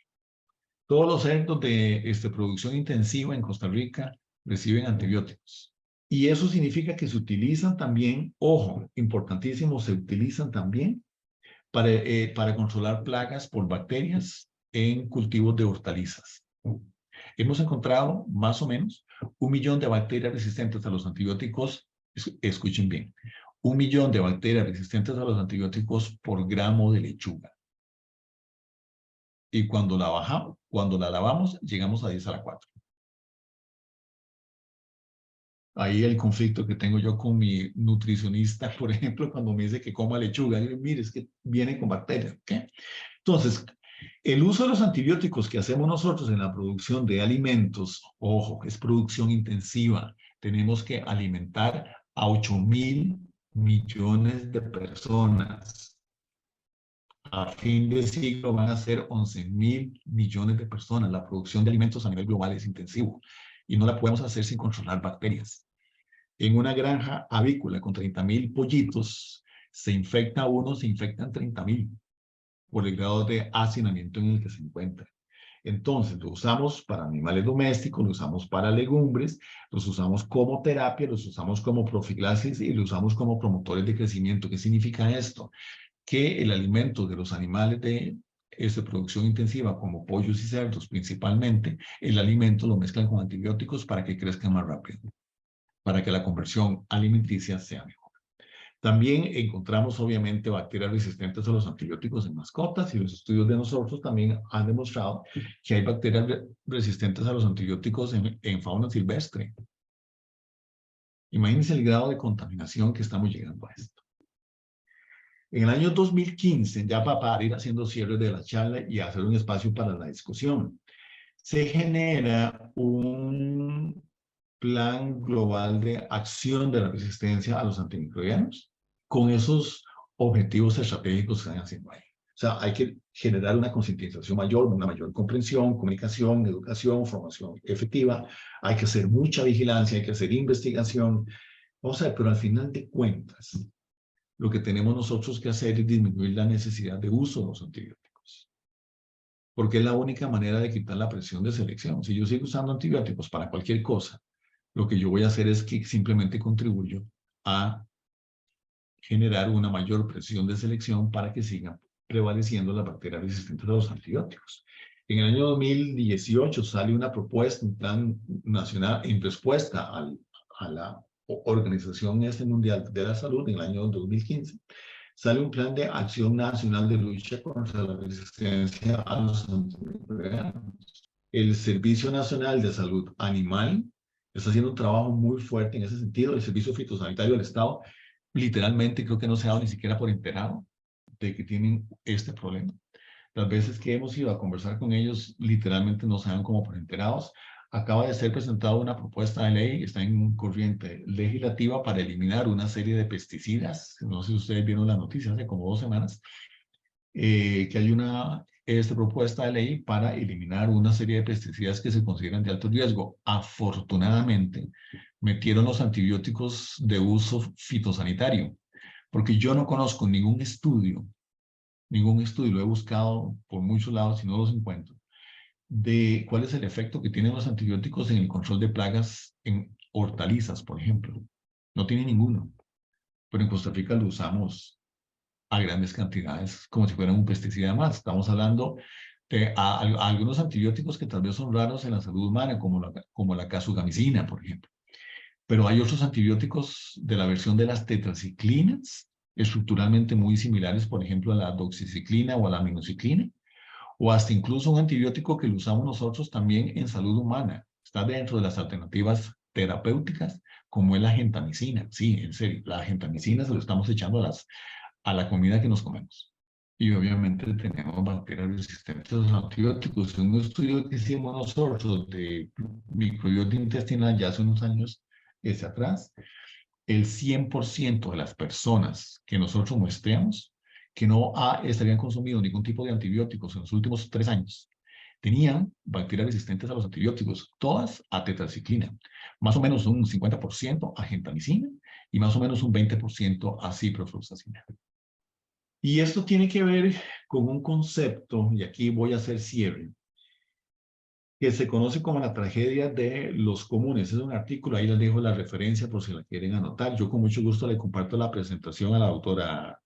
Todos los cerdos de producción intensiva en Costa Rica reciben antibióticos. Y eso significa que se utilizan también, ojo, importantísimo, se utilizan también para controlar plagas por bacterias en cultivos de hortalizas. Hemos encontrado más o menos 1 millón de bacterias resistentes a los antibióticos, escuchen bien, 1 millón de bacterias resistentes a los antibióticos por gramo de lechuga. Y cuando la lavamos, llegamos a 10 a la 4. Ahí el conflicto que tengo yo con mi nutricionista, por ejemplo, cuando me dice que coma lechuga, yo digo, mire, es que viene con bacterias. ¿Okay? Entonces, el uso de los antibióticos que hacemos nosotros en la producción de alimentos, ojo, es producción intensiva. Tenemos que alimentar a 8.000 millones de personas. A fin de siglo van a ser 11.000 millones de personas. La producción de alimentos a nivel global es intensivo y no la podemos hacer sin controlar bacterias. En una granja avícola con 30.000 pollitos, se infectan 30.000 por el grado de hacinamiento en el que se encuentra. Entonces, lo usamos para animales domésticos, lo usamos para legumbres, los usamos como terapia, los usamos como profilaxis y los usamos como promotores de crecimiento. ¿Qué significa esto? Que el alimento de los animales de producción intensiva, como pollos y cerdos principalmente, el alimento lo mezclan con antibióticos para que crezcan más rápido, para que la conversión alimenticia sea mejor. También encontramos, obviamente, bacterias resistentes a los antibióticos en mascotas y los estudios de nosotros también han demostrado que hay bacterias resistentes a los antibióticos en fauna silvestre. Imagínense el grado de contaminación que estamos llegando a esto. En el año 2015, ya para ir haciendo cierre de la charla y hacer un espacio para la discusión, se genera un plan global de acción de la resistencia a los antimicrobianos con esos objetivos estratégicos que están haciendo ahí. O sea, hay que generar una concientización mayor, una mayor comprensión, comunicación, educación, formación efectiva. Hay que hacer mucha vigilancia, hay que hacer investigación. Vamos a ver, pero al final de cuentas, lo que tenemos nosotros que hacer es disminuir la necesidad de uso de los antibióticos. Porque es la única manera de quitar la presión de selección. Si yo sigo usando antibióticos para cualquier cosa, lo que yo voy a hacer es que simplemente contribuyo a generar una mayor presión de selección para que sigan prevaleciendo las bacterias resistentes a los antibióticos. En el año 2018 sale una propuesta, un plan nacional en respuesta a la Organización Mundial de la Salud en el año 2015. Sale un plan de acción nacional de lucha contra la resistencia a los antimicrobianos. El Servicio Nacional de Salud Animal está haciendo un trabajo muy fuerte en ese sentido. El Servicio Fitosanitario del Estado, literalmente, creo que no se ha dado ni siquiera por enterado de que tienen este problema. Las veces que hemos ido a conversar con ellos, literalmente no se dan como por enterados. Acaba de ser presentada una propuesta de ley, está en corriente legislativa para eliminar una serie de pesticidas. No sé si ustedes vieron la noticia hace como 2 semanas, que hay una propuesta de ley para eliminar una serie de pesticidas que se consideran de alto riesgo. Afortunadamente, metieron los antibióticos de uso fitosanitario, porque yo no conozco ningún estudio, lo he buscado por muchos lados y no los encuentro, de cuál es el efecto que tienen los antibióticos en el control de plagas en hortalizas, por ejemplo. No tiene ninguno, pero en Costa Rica lo usamos a grandes cantidades, como si fueran un pesticida más. Estamos hablando de algunos antibióticos que tal vez son raros en la salud humana, como la casugamicina, por ejemplo. Pero hay otros antibióticos de la versión de las tetraciclinas, estructuralmente muy similares, por ejemplo, a la doxiciclina o a la aminociclina, o hasta incluso un antibiótico que lo usamos nosotros también en salud humana. Está dentro de las alternativas terapéuticas, como es la gentamicina. Sí, en serio, la gentamicina se lo estamos echando a la comida que nos comemos. Y obviamente tenemos bacterias resistentes a los antibióticos. En un estudio que hicimos nosotros de microbiota intestinal ya hace unos años atrás, el 100% de las personas que nosotros muestreamos que no estarían consumido ningún tipo de antibióticos en los últimos 3 años, tenían bacterias resistentes a los antibióticos, todas a tetraciclina, más o menos un 50% a gentamicina y más o menos un 20% a ciprofloxacina. Y esto tiene que ver con un concepto, y aquí voy a hacer cierre, que se conoce como la tragedia de los comunes. Es un artículo, ahí les dejo la referencia por si la quieren anotar. Yo con mucho gusto le comparto la presentación a la doctora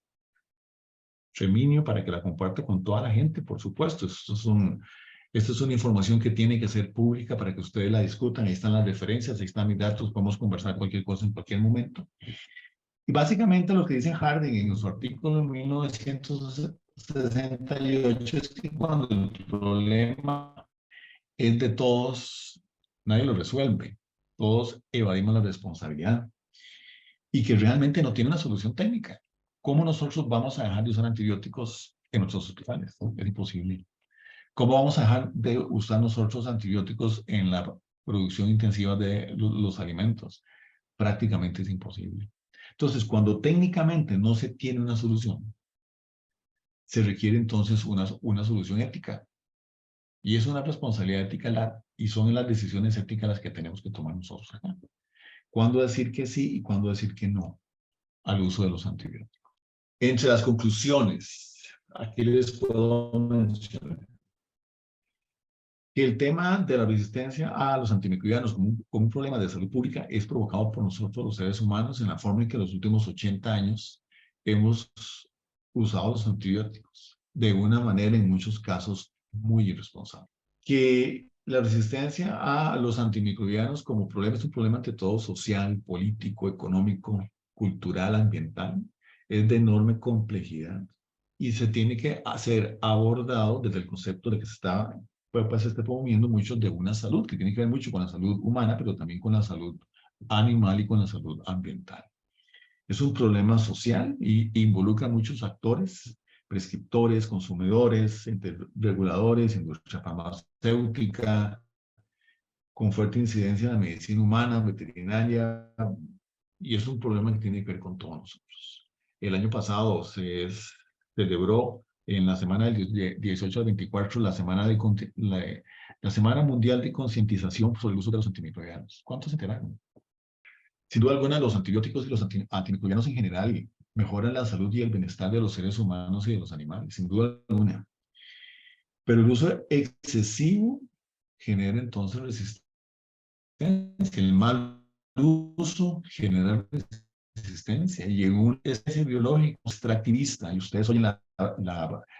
Treminio para que la comparte con toda la gente, por supuesto. Esto es una información que tiene que ser pública para que ustedes la discutan. Ahí están las referencias, ahí están mis datos, podemos conversar cualquier cosa en cualquier momento. Y básicamente lo que dice Harding en su artículo de 1968 es que cuando el problema es de todos, nadie lo resuelve. Todos evadimos la responsabilidad. Y que realmente no tiene una solución técnica. ¿Cómo nosotros vamos a dejar de usar antibióticos en nuestros hospitales? Es imposible. ¿Cómo vamos a dejar de usar nosotros antibióticos en la producción intensiva de los alimentos? Prácticamente es imposible. Entonces, cuando técnicamente no se tiene una solución, se requiere entonces una solución ética. Y es una responsabilidad ética y son las decisiones éticas las que tenemos que tomar nosotros acá. ¿Cuándo decir que sí y cuándo decir que no al uso de los antibióticos? Entre las conclusiones, aquí les puedo mencionar que el tema de la resistencia a los antimicrobianos como un problema de salud pública es provocado por nosotros los seres humanos en la forma en que en los últimos 80 años hemos usado los antibióticos de una manera en muchos casos muy irresponsable. Que la resistencia a los antimicrobianos como problema es un problema ante todo social, político, económico, cultural, ambiental, es de enorme complejidad y se tiene que ser abordado desde el concepto de que se está promoviendo mucho de una salud, que tiene que ver mucho con la salud humana, pero también con la salud animal y con la salud ambiental. Es un problema social y involucra a muchos actores, prescriptores, consumidores, reguladores, industria farmacéutica, con fuerte incidencia en la medicina humana, veterinaria, y es un problema que tiene que ver con todos nosotros. El año pasado se celebró en la semana del 18 al 24 la Semana Mundial de Concientización sobre el uso de los antimicrobianos. ¿Cuántos se enteraron? Sin duda alguna, los antibióticos y los antimicrobianos en general mejoran la salud y el bienestar de los seres humanos y de los animales, sin duda alguna. Pero el uso excesivo genera entonces resistencia. El mal uso genera resistencia y en una especie biológica extractivista, y ustedes oyen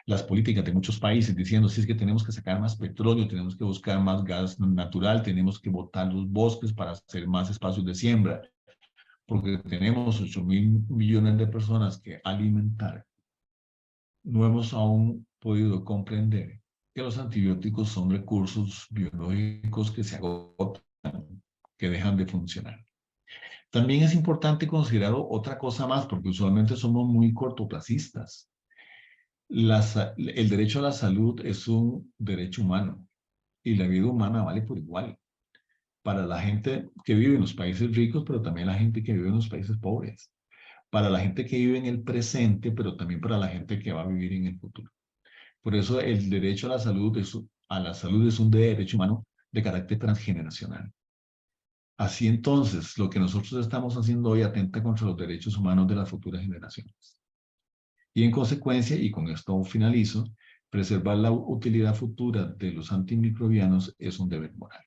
las políticas de muchos países diciendo, si es que tenemos que sacar más petróleo, tenemos que buscar más gas natural, tenemos que botar los bosques para hacer más espacios de siembra, porque tenemos 8.000 millones de personas que alimentar. No hemos aún podido comprender que los antibióticos son recursos biológicos que se agotan, que dejan de funcionar. También es importante considerar otra cosa más, porque usualmente somos muy cortoplacistas. El derecho a la salud es un derecho humano y la vida humana vale por igual para la gente que vive en los países ricos, pero también la gente que vive en los países pobres, para la gente que vive en el presente, pero también para la gente que va a vivir en el futuro. Por eso el derecho a la salud es un derecho humano de carácter transgeneracional. Así entonces, lo que nosotros estamos haciendo hoy atenta contra los derechos humanos de las futuras generaciones. Y en consecuencia, y con esto finalizo, preservar la utilidad futura de los antimicrobianos es un deber moral.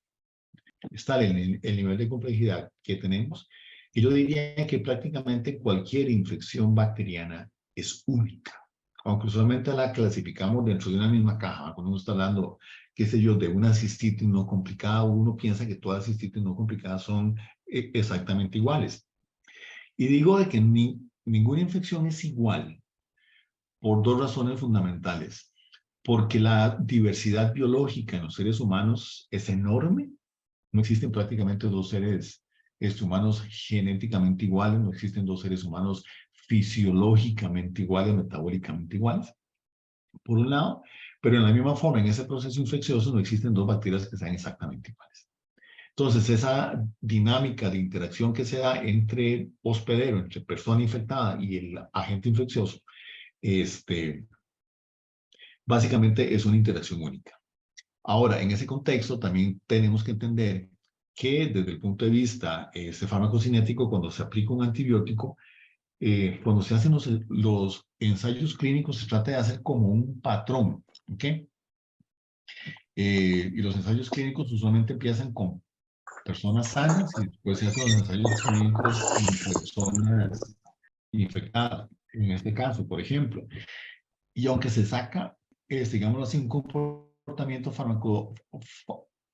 Está el nivel de complejidad que tenemos, y yo diría que prácticamente cualquier infección bacteriana es única. Aunque usualmente la clasificamos dentro de una misma caja, cuando uno está hablando, qué sé yo, de una cistitis no complicada, uno piensa que todas las cistitis no complicadas son exactamente iguales. Y digo de que ninguna infección es igual por dos razones fundamentales. Porque la diversidad biológica en los seres humanos es enorme. No existen prácticamente dos seres humanos genéticamente iguales, no existen dos seres humanos fisiológicamente iguales, metabólicamente iguales, por un lado, pero en la misma forma, en ese proceso infeccioso no existen dos bacterias que sean exactamente iguales. Entonces, esa dinámica de interacción que se da entre hospedero, entre persona infectada y el agente infeccioso, básicamente es una interacción única. Ahora, en ese contexto también tenemos que entender que desde el punto de vista farmacocinético, cuando se aplica un antibiótico, cuando se hacen los ensayos clínicos, se trata de hacer como un patrón, ¿ok? Y los ensayos clínicos usualmente empiezan con personas sanas y después se hacen los ensayos clínicos en personas infectadas, en este caso, por ejemplo. Y aunque se saca, digámoslo así, un comportamiento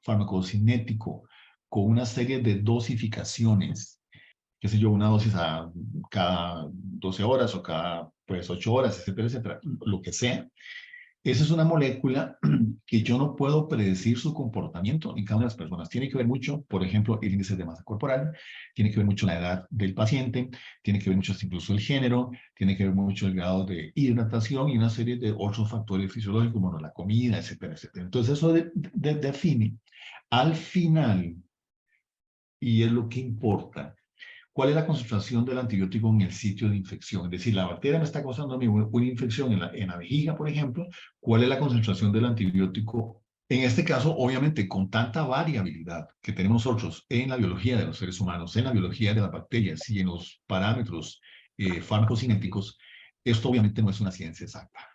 farmacocinético con una serie de dosificaciones, qué sé yo, una dosis a cada 12 horas o cada 8 horas, etcétera, etcétera, lo que sea. Esa es una molécula que yo no puedo predecir su comportamiento en cada una de las personas. Tiene que ver mucho, por ejemplo, el índice de masa corporal, tiene que ver mucho la edad del paciente, tiene que ver mucho incluso el género, tiene que ver mucho el grado de hidratación y una serie de otros factores fisiológicos, como la comida, etcétera, etcétera. Entonces eso define al final, y es lo que importa, ¿cuál es la concentración del antibiótico en el sitio de infección? Es decir, la bacteria me está causando a mí una infección en la vejiga, por ejemplo. ¿Cuál es la concentración del antibiótico? En este caso, obviamente, con tanta variabilidad que tenemos nosotros en la biología de los seres humanos, en la biología de las bacterias y en los parámetros farmacocinéticos, esto obviamente no es una ciencia exacta.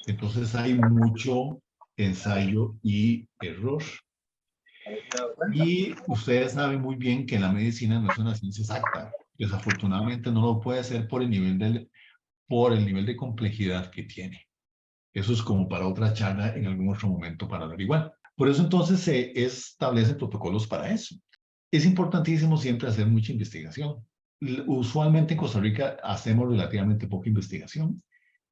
Entonces hay mucho ensayo y error. Y ustedes saben muy bien que la medicina no es una ciencia exacta. Desafortunadamente no lo puede ser por el nivel de complejidad que tiene. Eso es como para otra charla en algún otro momento para hablar igual. Por eso entonces se establecen protocolos para eso. Es importantísimo siempre hacer mucha investigación. usualmente en Costa Rica hacemos relativamente poca investigación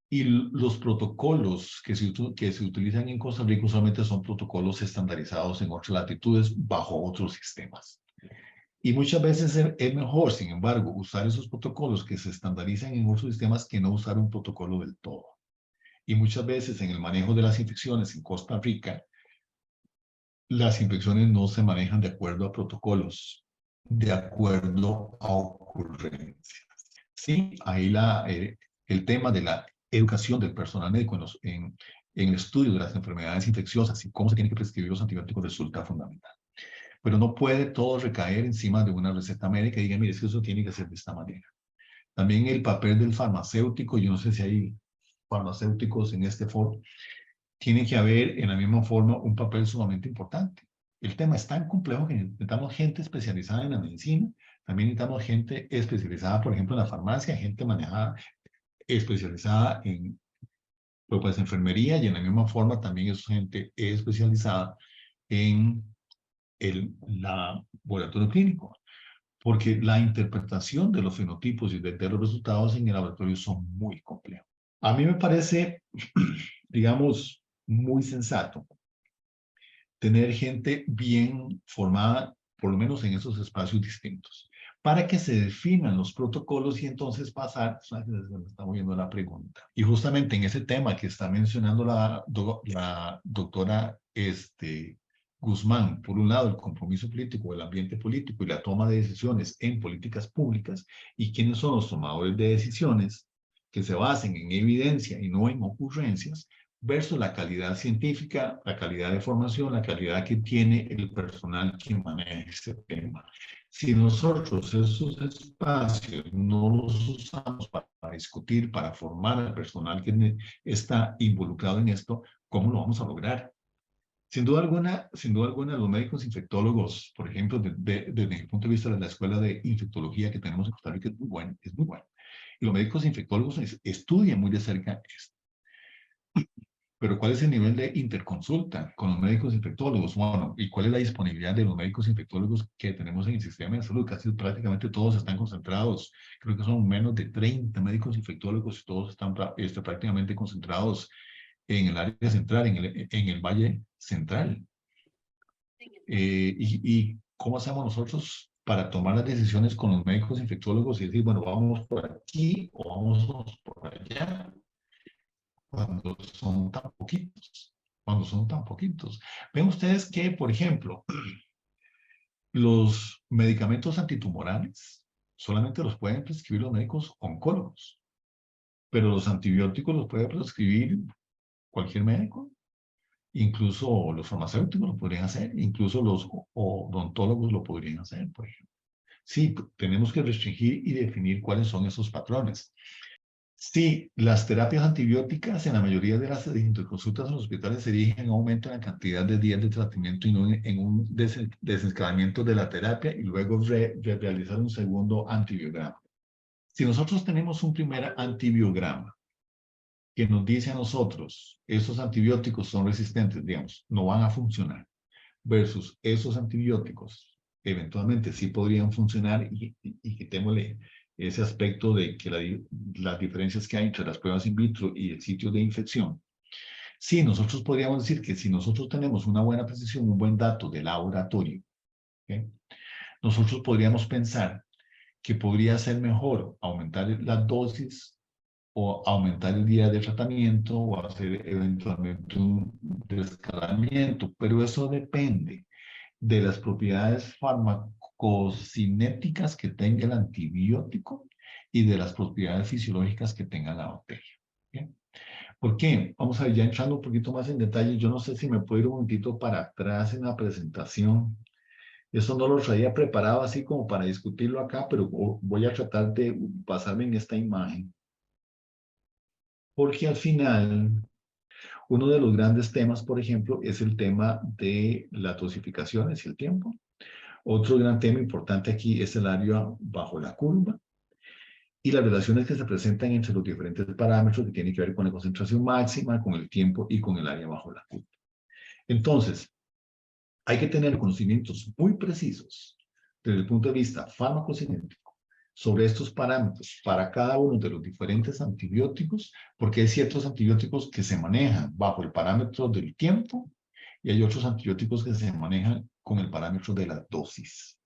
y los protocolos que se utilizan en Costa Rica usualmente son protocolos estandarizados en otras latitudes bajo otros sistemas. Y muchas veces es mejor, sin embargo, usar esos protocolos que se estandarizan en otros sistemas que no usar un protocolo del todo. Y muchas veces en el manejo de las infecciones en Costa Rica, las infecciones no se manejan de acuerdo a protocolos, de acuerdo a ocurrencias. Sí, ahí el tema de la educación del personal médico en el estudio de las enfermedades infecciosas y cómo se tienen que prescribir los antibióticos resulta fundamental. Pero no puede todo recaer encima de una receta médica y diga, mire, es que eso tiene que ser de esta manera. También el papel del farmacéutico, yo no sé si hay farmacéuticos en este foro, tiene que haber en la misma forma un papel sumamente importante. El tema es tan complejo que necesitamos gente especializada en la medicina, también necesitamos gente especializada, por ejemplo, en la farmacia, gente manejada, especializada en pues, enfermería y en la misma forma también es gente especializada en el laboratorio clínico, porque la interpretación de los fenotipos y de los resultados en el laboratorio son muy complejos. A mí me parece, digamos, muy sensato tener gente bien formada, por lo menos en esos espacios distintos, para que se definan los protocolos y entonces pasar, se me está moviendo la pregunta. Y justamente en ese tema que está mencionando la doctora Guzmán, por un lado el compromiso político, el ambiente político y la toma de decisiones en políticas públicas, y quiénes son los tomadores de decisiones que se basen en evidencia y no en ocurrencias, versus la calidad científica, la calidad de formación, la calidad que tiene el personal que maneja este tema. Si nosotros esos espacios no los usamos para discutir, para formar al personal que está involucrado en esto, ¿cómo lo vamos a lograr? Sin duda alguna, los médicos infectólogos, por ejemplo, desde el punto de vista de la escuela de infectología que tenemos en Costa Rica, es muy bueno, es muy bueno. Y los médicos infectólogos estudian muy de cerca esto. Pero ¿cuál es el nivel de interconsulta con los médicos infectólogos? Bueno, ¿y cuál es la disponibilidad de los médicos infectólogos que tenemos en el sistema de salud? Casi prácticamente todos están concentrados. Creo que son menos de 30 médicos infectólogos y todos están prácticamente concentrados en el área central, en el Valle Central. ¿Y cómo hacemos nosotros para tomar las decisiones con los médicos infectólogos y decir, bueno, vamos por aquí o vamos por allá? Cuando son tan poquitos, cuando son tan poquitos. Ven ustedes que, por ejemplo, los medicamentos antitumorales solamente los pueden prescribir los médicos oncólogos, pero los antibióticos los puede prescribir cualquier médico, incluso los farmacéuticos lo podrían hacer, incluso los odontólogos lo podrían hacer, por ejemplo. Sí, tenemos que restringir y definir cuáles son esos patrones. Sí, las terapias antibióticas en la mayoría de las interconsultas en los hospitales se dirigen a un aumento en la cantidad de días de tratamiento y no en un desencadenamiento de la terapia y luego realizar un segundo antibiograma. Si nosotros tenemos un primer antibiograma que nos dice a nosotros, esos antibióticos son resistentes, digamos, no van a funcionar, versus esos antibióticos eventualmente sí podrían funcionar y quitémosle ese aspecto de que las diferencias que hay entre las pruebas in vitro y el sitio de infección. Sí, nosotros podríamos decir que si nosotros tenemos una buena precisión, un buen dato de laboratorio, ¿okay? Nosotros podríamos pensar que podría ser mejor aumentar la dosis o aumentar el día de tratamiento o hacer eventualmente un desescalamiento, pero eso depende de las propiedades farmacocinéticas que tenga el antibiótico y de las propiedades fisiológicas que tenga la bacteria. ¿Bien? ¿Por qué? Vamos a ver, ya entrando un poquito más en detalle, yo no sé si me puedo ir un momentito para atrás en la presentación. Eso no lo traía preparado así como para discutirlo acá, pero voy a tratar de basarme en esta imagen. Porque al final, uno de los grandes temas, por ejemplo, es el tema de las dosificaciones y el tiempo. Otro gran tema importante aquí es el área bajo la curva y las relaciones que se presentan entre los diferentes parámetros que tienen que ver con la concentración máxima, con el tiempo y con el área bajo la curva. Entonces, hay que tener conocimientos muy precisos desde el punto de vista farmacocinético sobre estos parámetros para cada uno de los diferentes antibióticos, porque hay ciertos antibióticos que se manejan bajo el parámetro del tiempo y hay otros antibióticos que se manejan con el parámetro de la dosis.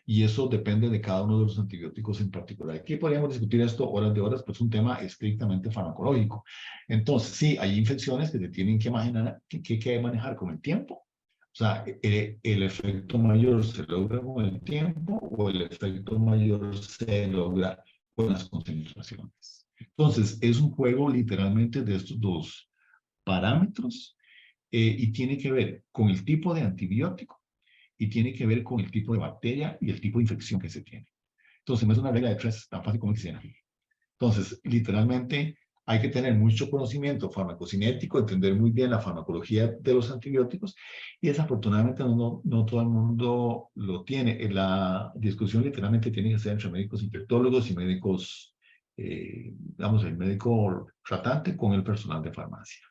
Y eso depende de cada uno de los antibióticos en particular. Aquí podríamos discutir esto horas de horas, pero es un tema estrictamente farmacológico. Entonces, sí, hay infecciones que se tienen que manejar con el tiempo. O sea, el efecto mayor se logra con el tiempo o el efecto mayor se logra con las concentraciones. Entonces, es un juego literalmente de estos dos parámetros y tiene que ver con el tipo de antibiótico y tiene que ver con el tipo de bacteria y el tipo de infección que se tiene. Entonces, no es una regla de tres tan fácil como quisiera. Entonces, literalmente, hay que tener mucho conocimiento farmacocinético, entender muy bien la farmacología de los antibióticos y desafortunadamente no todo el mundo lo tiene. La discusión literalmente tiene que ser entre médicos infectólogos y médicos, digamos, el médico tratante con el personal de farmacia.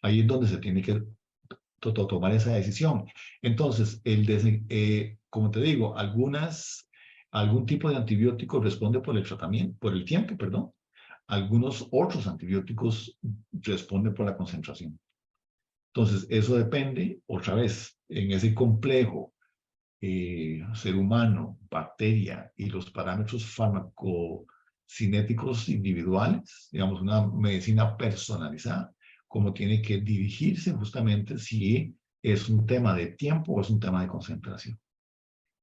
Ahí es donde se tiene que tomar esa decisión. Entonces, como te digo, algún tipo de antibiótico responde por el tratamiento, por el tiempo, perdón. Algunos otros antibióticos responden por la concentración. Entonces, eso depende, otra vez, en ese complejo ser humano, bacteria y los parámetros farmacocinéticos individuales, digamos, una medicina personalizada, como tiene que dirigirse justamente si es un tema de tiempo o es un tema de concentración.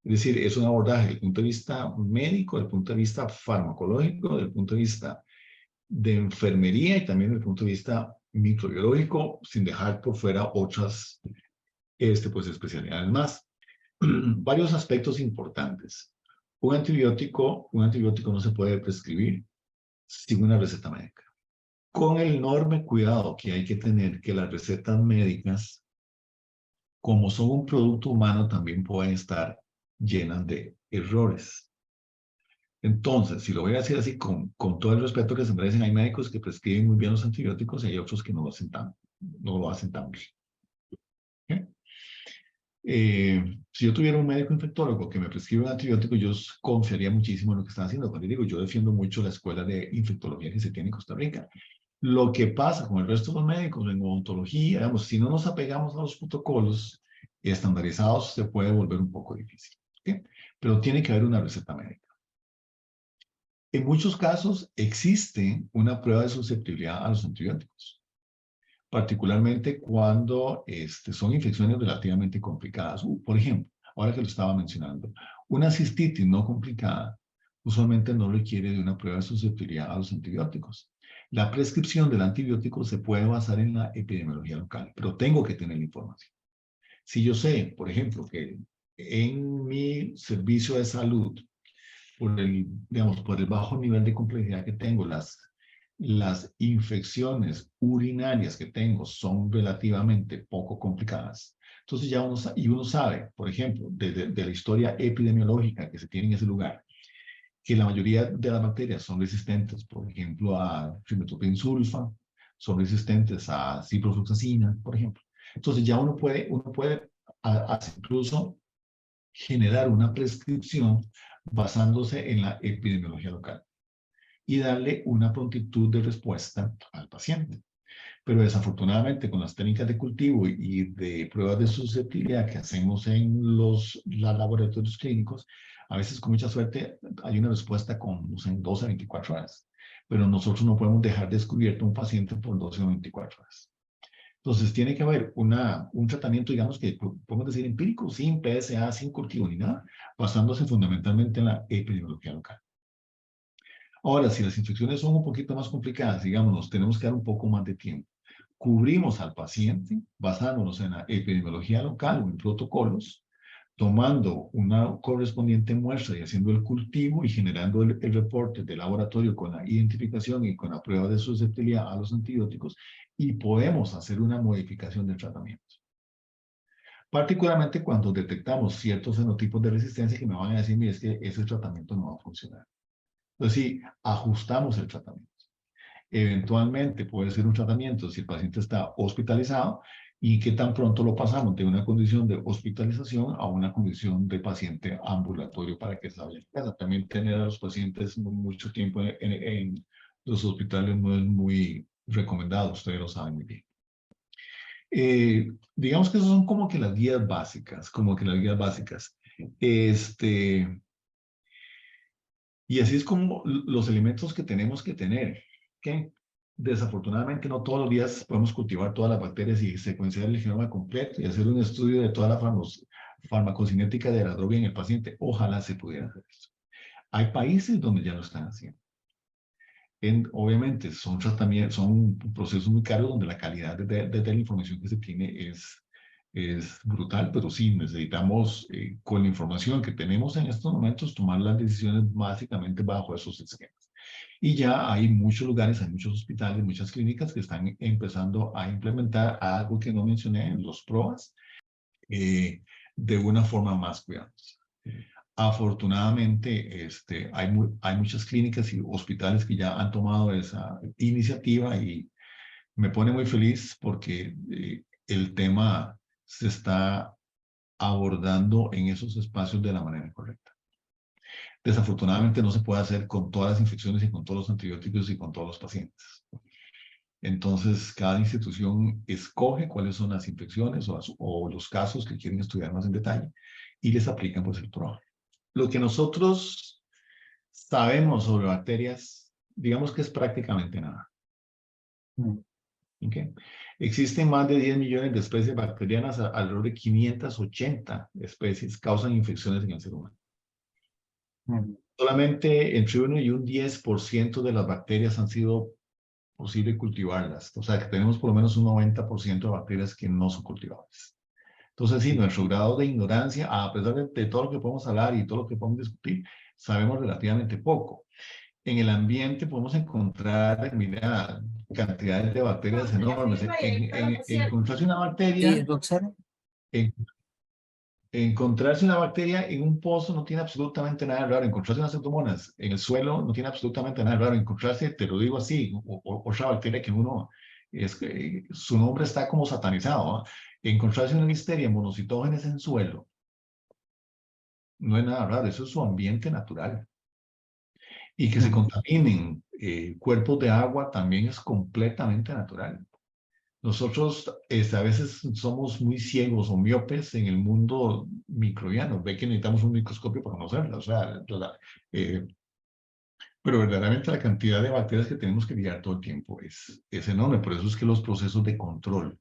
Es decir, es un abordaje desde el punto de vista médico, desde el punto de vista farmacológico, desde el punto de vista de enfermería y también desde el punto de vista microbiológico, sin dejar por fuera otras pues, especialidades más. Varios aspectos importantes. Un antibiótico no se puede prescribir sin una receta médica. Con el enorme cuidado que hay que tener que las recetas médicas, como son un producto humano, también pueden estar llenas de errores. Entonces, si lo voy a decir así, con todo el respeto que se merecen, hay médicos que prescriben muy bien los antibióticos y hay otros que no lo hacen tan bien. ¿Okay? Si yo tuviera un médico infectólogo que me prescribe un antibiótico, yo confiaría muchísimo en lo que están haciendo. Cuando digo, yo defiendo mucho la escuela de infectología que se tiene en Costa Rica. Lo que pasa con el resto de los médicos en odontología, digamos, si no nos apegamos a los protocolos estandarizados, se puede volver un poco difícil. ¿Okay? Pero tiene que haber una receta médica. En muchos casos existe una prueba de susceptibilidad a los antibióticos, particularmente cuando son infecciones relativamente complicadas. Por ejemplo, ahora que lo estaba mencionando, una cistitis no complicada usualmente no requiere de una prueba de susceptibilidad a los antibióticos. La prescripción del antibiótico se puede basar en la epidemiología local, pero tengo que tener la información. Si yo sé, por ejemplo, que en mi servicio de salud, por el bajo nivel de complejidad que tengo, las infecciones urinarias que tengo son relativamente poco complicadas. Entonces ya uno sabe, por ejemplo, de la historia epidemiológica que se tiene en ese lugar, que la mayoría de las bacterias son resistentes, por ejemplo, a trimetooprim sulfa, son resistentes a ciprofloxacina, por ejemplo. Entonces ya uno puede incluso generar una prescripción basándose en la epidemiología local y darle una prontitud de respuesta al paciente. Pero desafortunadamente con las técnicas de cultivo y de pruebas de susceptibilidad que hacemos en los laboratorios clínicos, a veces con mucha suerte hay una respuesta con 12 a 24 horas. Pero nosotros no podemos dejar descubierto un paciente por 12 o 24 horas. Entonces tiene que haber un tratamiento, digamos que podemos decir empírico, sin PSA, sin cultivo ni nada, basándose fundamentalmente en la epidemiología local. Ahora, si las infecciones son un poquito más complicadas, digamos, nos tenemos que dar un poco más de tiempo. Cubrimos al paciente basándonos en la epidemiología local o en protocolos, tomando una correspondiente muestra y haciendo el cultivo y generando el reporte de laboratorio con la identificación y con la prueba de susceptibilidad a los antibióticos y podemos hacer una modificación del tratamiento. Particularmente cuando detectamos ciertos fenotipos de resistencia que me van a decir, mire, es que ese tratamiento no va a funcionar. Entonces, sí, ajustamos el tratamiento. Eventualmente puede ser un tratamiento, si el paciente está hospitalizado, y qué tan pronto lo pasamos de una condición de hospitalización a una condición de paciente ambulatorio para que se vaya a casa. También tener a los pacientes mucho tiempo en los hospitales no es muy recomendado, ustedes lo saben muy bien. Digamos que esas son como que las guías básicas, como que las guías básicas. Y así es como los elementos que tenemos que tener, que desafortunadamente no todos los días podemos cultivar todas las bacterias y secuenciar el genoma completo y hacer un estudio de toda la farmacocinética de la droga en el paciente. Ojalá se pudiera hacer eso. Hay países donde ya lo están haciendo. Obviamente son tratamientos, son procesos muy caros donde la calidad de la información que se tiene es brutal, pero sí necesitamos con la información que tenemos en estos momentos tomar las decisiones básicamente bajo esos esquemas. Y ya hay muchos lugares, hay muchos hospitales, muchas clínicas que están empezando a implementar algo que no mencioné en los PROAS de una forma más cuidadosa. Afortunadamente, hay muchas clínicas y hospitales que ya han tomado esa iniciativa y me pone muy feliz porque el tema se está abordando en esos espacios de la manera correcta. Desafortunadamente no se puede hacer con todas las infecciones y con todos los antibióticos y con todos los pacientes. Entonces, cada institución escoge cuáles son las infecciones o los casos que quieren estudiar más en detalle y les aplican pues el programa. Lo que nosotros sabemos sobre bacterias, digamos que es prácticamente nada. ¿Okay? Existen más de 10 millones de especies bacterianas, alrededor de 580 especies causan infecciones en el ser humano. Solamente entre 1 y un 10% de las bacterias han sido posible cultivarlas. O sea, que tenemos por lo menos un 90% de bacterias que no son cultivables. Entonces, sí, nuestro grado de ignorancia, a pesar de todo lo que podemos hablar y todo lo que podemos discutir, sabemos relativamente poco. En el ambiente podemos encontrar, mira, cantidades de bacterias enormes. Encontrarse una bacteria, Roxana. encontrarse una bacteria en un pozo no tiene absolutamente nada raro. Encontrarse unas pseudomonas en el suelo no tiene absolutamente nada raro. Encontrarse, te lo digo así, otra bacteria que uno, su nombre está como satanizado. Encontrarse una listeria monocitógenes en suelo no es nada raro, eso es su ambiente natural. Y que se contaminen cuerpos de agua también es completamente natural. Nosotros a veces somos muy ciegos o miopes en el mundo microbiano. Ve que necesitamos un microscopio para conocerla. O sea, pero verdaderamente la cantidad de bacterias que tenemos que lidiar todo el tiempo es enorme. Por eso es que los procesos de control,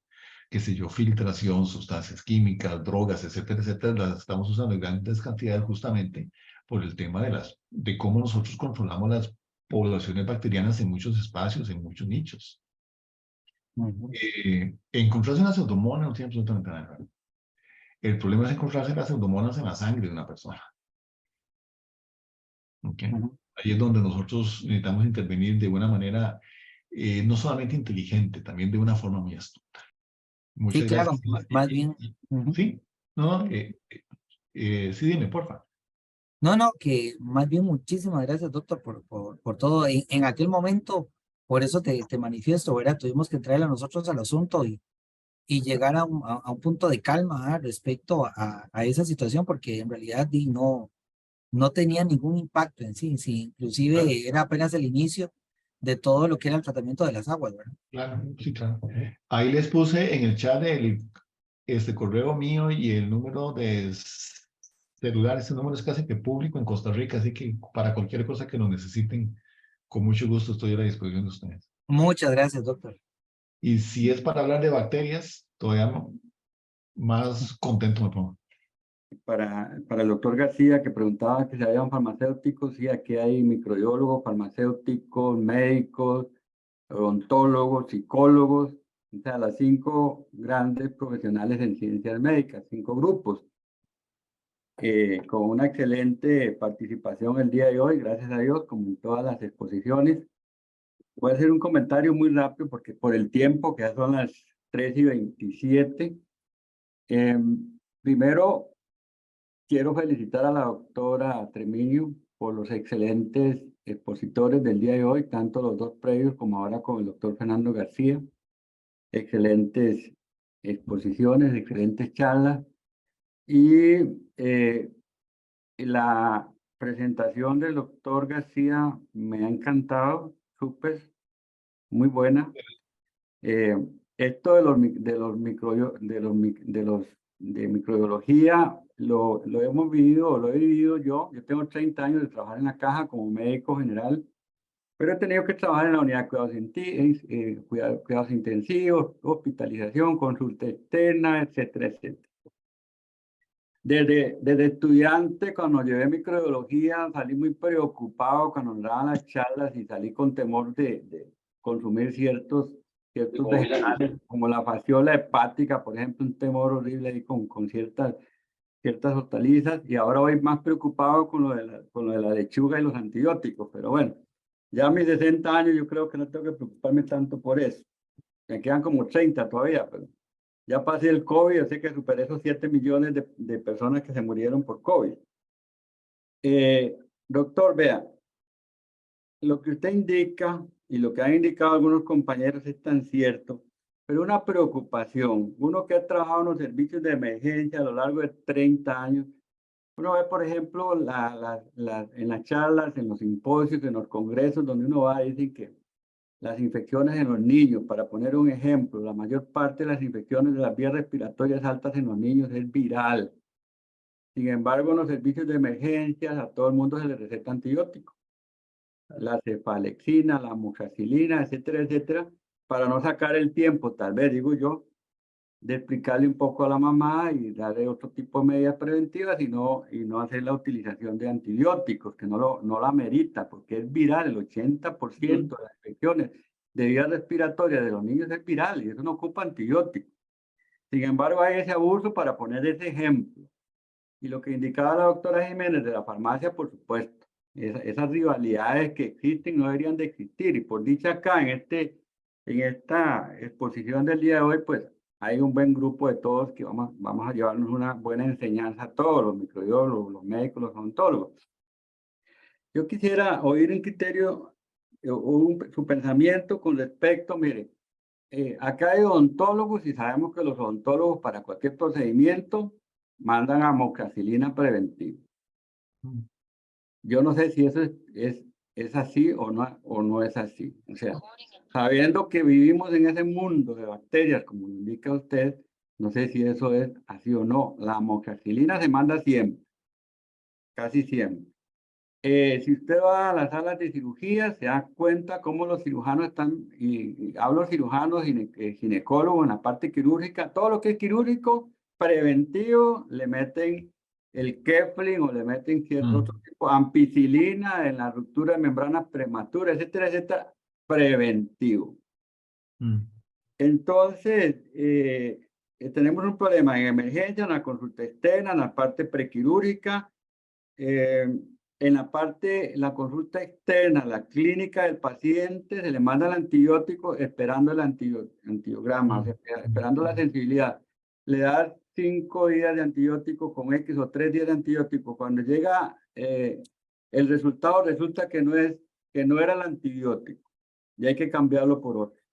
qué sé yo, filtración, sustancias químicas, drogas, etcétera, etcétera, las estamos usando en grandes cantidades justamente por el tema de cómo nosotros controlamos las poblaciones bacterianas en muchos espacios, en muchos nichos. Encontrarse una pseudomonas no tiene absolutamente nada de raro. El problema es encontrarse las pseudomonas en la sangre de una persona. ¿Okay? Ahí es donde nosotros necesitamos intervenir de una manera no solamente inteligente, también de una forma muy astuta. Muchas Sí, claro, gracias. más bien. Sí, no, sí, dime, porfa. No, que más bien muchísimas gracias, doctor, por todo. En aquel momento, por eso te manifiesto, ¿verdad? Tuvimos que traerle a nosotros al asunto y llegar a un punto de calma respecto a esa situación, porque en realidad no tenía ningún impacto en sí, inclusive Claro. era apenas el inicio de todo lo que era el tratamiento de las aguas, ¿verdad? Claro, sí, claro. Ahí les puse en el chat este correo mío y el número de celular. Ese número es casi que público en Costa Rica, así que para cualquier cosa que lo necesiten, con mucho gusto estoy a la disposición de ustedes. Muchas gracias, doctor. Y si es para hablar de bacterias, todavía más contento me pongo. Para el doctor García, que preguntaba que si habían farmacéuticos, sí, aquí hay microbiólogos, farmacéuticos, médicos, odontólogos, psicólogos, o sea, las 5 grandes profesionales en ciencias médicas, 5 grupos, con una excelente participación el día de hoy, gracias a Dios, como en todas las exposiciones. Voy a hacer un comentario muy rápido, porque por el tiempo, que ya son las 3:27, primero, quiero felicitar a la doctora Treviño por los excelentes expositores del día de hoy, tanto los 2 previos como ahora con el doctor Fernando García. Excelentes exposiciones, diferentes charlas, y la presentación del doctor García me ha encantado, súper, muy buena. Esto de microbiología lo hemos vivido, lo he vivido yo. Yo tengo 30 años de trabajar en la caja como médico general, pero he tenido que trabajar en la unidad de cuidados intensivos, hospitalización, consulta externa, etcétera, etcétera. Desde estudiante, cuando llevé microbiología, salí muy preocupado cuando nos daban las charlas y salí con temor de consumir ciertos vegetales, como la fasciola hepática, por ejemplo, un temor horrible ahí con ciertas hortalizas, y ahora voy más preocupado con lo de la lechuga y los antibióticos, pero bueno, ya a mis 60 años yo creo que no tengo que preocuparme tanto por eso. Me quedan como 30 todavía, pero ya pasé el COVID, yo sé que superé esos 7 millones de personas que se murieron por COVID. Doctor, vea, lo que usted indica y lo que han indicado algunos compañeros es tan cierto, pero una preocupación. Uno que ha trabajado en los servicios de emergencia a lo largo de 30 años, uno ve, por ejemplo, en las charlas, en los simposios, en los congresos donde uno va, dicen que las infecciones en los niños, para poner un ejemplo, la mayor parte de las infecciones de las vías respiratorias altas en los niños es viral. Sin embargo, en los servicios de emergencias a todo el mundo se le receta antibiótico. La cefalexina, la amoxicilina, etcétera, etcétera, para no sacar el tiempo, tal vez digo yo, de explicarle un poco a la mamá y darle otro tipo de medidas preventivas y no hacer la utilización de antibióticos, que no la amerita, porque es viral. El 80% de las infecciones de vías respiratorias de los niños es viral y eso no ocupa antibióticos. Sin embargo, hay ese abuso, para poner ese ejemplo. Y lo que indicaba la doctora Jiménez de la farmacia, por supuesto, esas rivalidades que existen no deberían de existir. Y por dicha acá, en esta exposición del día de hoy, pues hay un buen grupo de todos que vamos a llevarnos una buena enseñanza a todos, los microbiólogos, los médicos, los odontólogos. Yo quisiera oír un criterio, su pensamiento con respecto, mire, acá hay odontólogos y sabemos que los odontólogos para cualquier procedimiento mandan amoxicilina preventiva. Yo no sé si eso es así o no es así. O sea, sabiendo que vivimos en ese mundo de bacterias, como indica usted, no sé si eso es así o no. La amoxicilina se manda siempre, casi siempre. Si usted va a las salas de cirugía, se da cuenta cómo los cirujanos están, y hablo de cirujanos, ginecólogos en la parte quirúrgica, todo lo que es quirúrgico, preventivo, le meten el Keflin o le meten cierto otro tipo, ampicilina en la ruptura de membrana prematura, etcétera, etcétera, preventivo. Entonces, tenemos un problema en emergencia, en la consulta externa, en la parte prequirúrgica, en la consulta externa, la clínica del paciente, se le manda el antibiótico esperando el antibiograma, esperando la sensibilidad. Le da 5 días de antibiótico con X o 3 días de antibiótico. Cuando llega el resultado, resulta que no era el antibiótico y hay que cambiarlo por otro,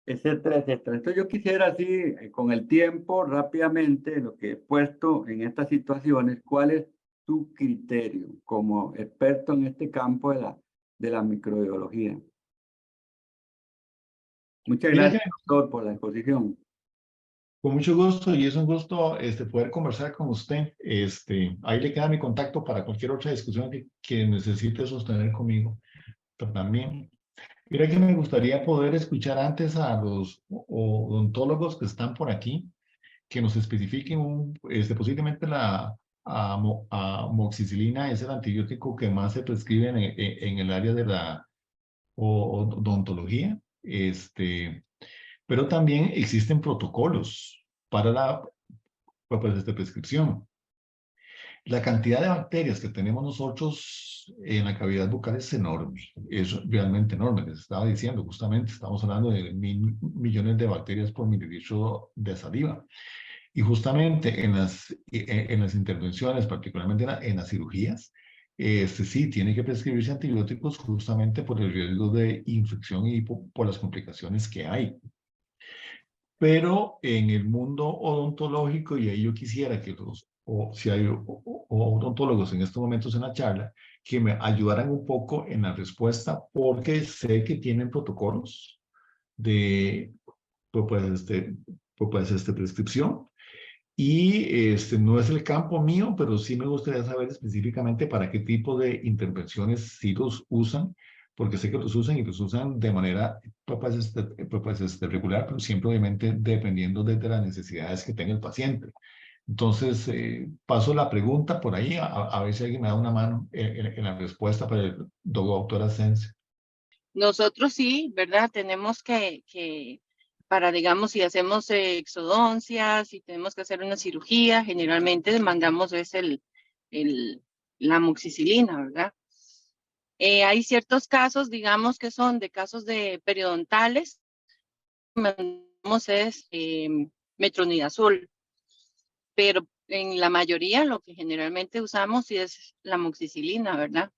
etcétera, etcétera. Entonces yo quisiera así, con el tiempo, rápidamente, lo que he puesto en estas situaciones, ¿cuál es tu criterio como experto en este campo de la microbiología? Muchas gracias, doctor, por la exposición. Con mucho gusto, y es un gusto poder conversar con usted. Ahí le queda mi contacto para cualquier otra discusión que necesite sostener conmigo. Pero también, mira que me gustaría poder escuchar antes a los odontólogos que están por aquí, que nos especifiquen posiblemente la amoxicilina es el antibiótico que más se prescribe en el área de la odontología. Pero también existen protocolos para la prescripción. La cantidad de bacterias que tenemos nosotros en la cavidad bucal es enorme, es realmente enorme. Les estaba diciendo, justamente, estamos hablando de 1.000 millones de bacterias por mililitro de saliva. Y justamente en las intervenciones, particularmente en las cirugías, sí, tiene que prescribirse antibióticos justamente por el riesgo de infección y por las complicaciones que hay. pero en el mundo odontológico, y ahí yo quisiera que si hay odontólogos en estos momentos en la charla, que me ayudaran un poco en la respuesta, porque sé que tienen protocolos de prescripción, y no es el campo mío, pero sí me gustaría saber específicamente para qué tipo de intervenciones sí los usan, porque sé que los usan y los usan de manera regular, pero siempre obviamente dependiendo de las necesidades que tenga el paciente. Entonces, paso la pregunta por ahí, a ver si alguien me da una mano en la respuesta para el doctor Asensio. Nosotros sí, ¿verdad? Tenemos para, digamos, si hacemos exodoncias, si tenemos que hacer una cirugía, generalmente mandamos la amoxicilina, ¿verdad? Hay ciertos casos, digamos, que son de casos de periodontales, mandamos metronidazol, pero en la mayoría lo que generalmente usamos sí es la amoxicilina, ¿verdad?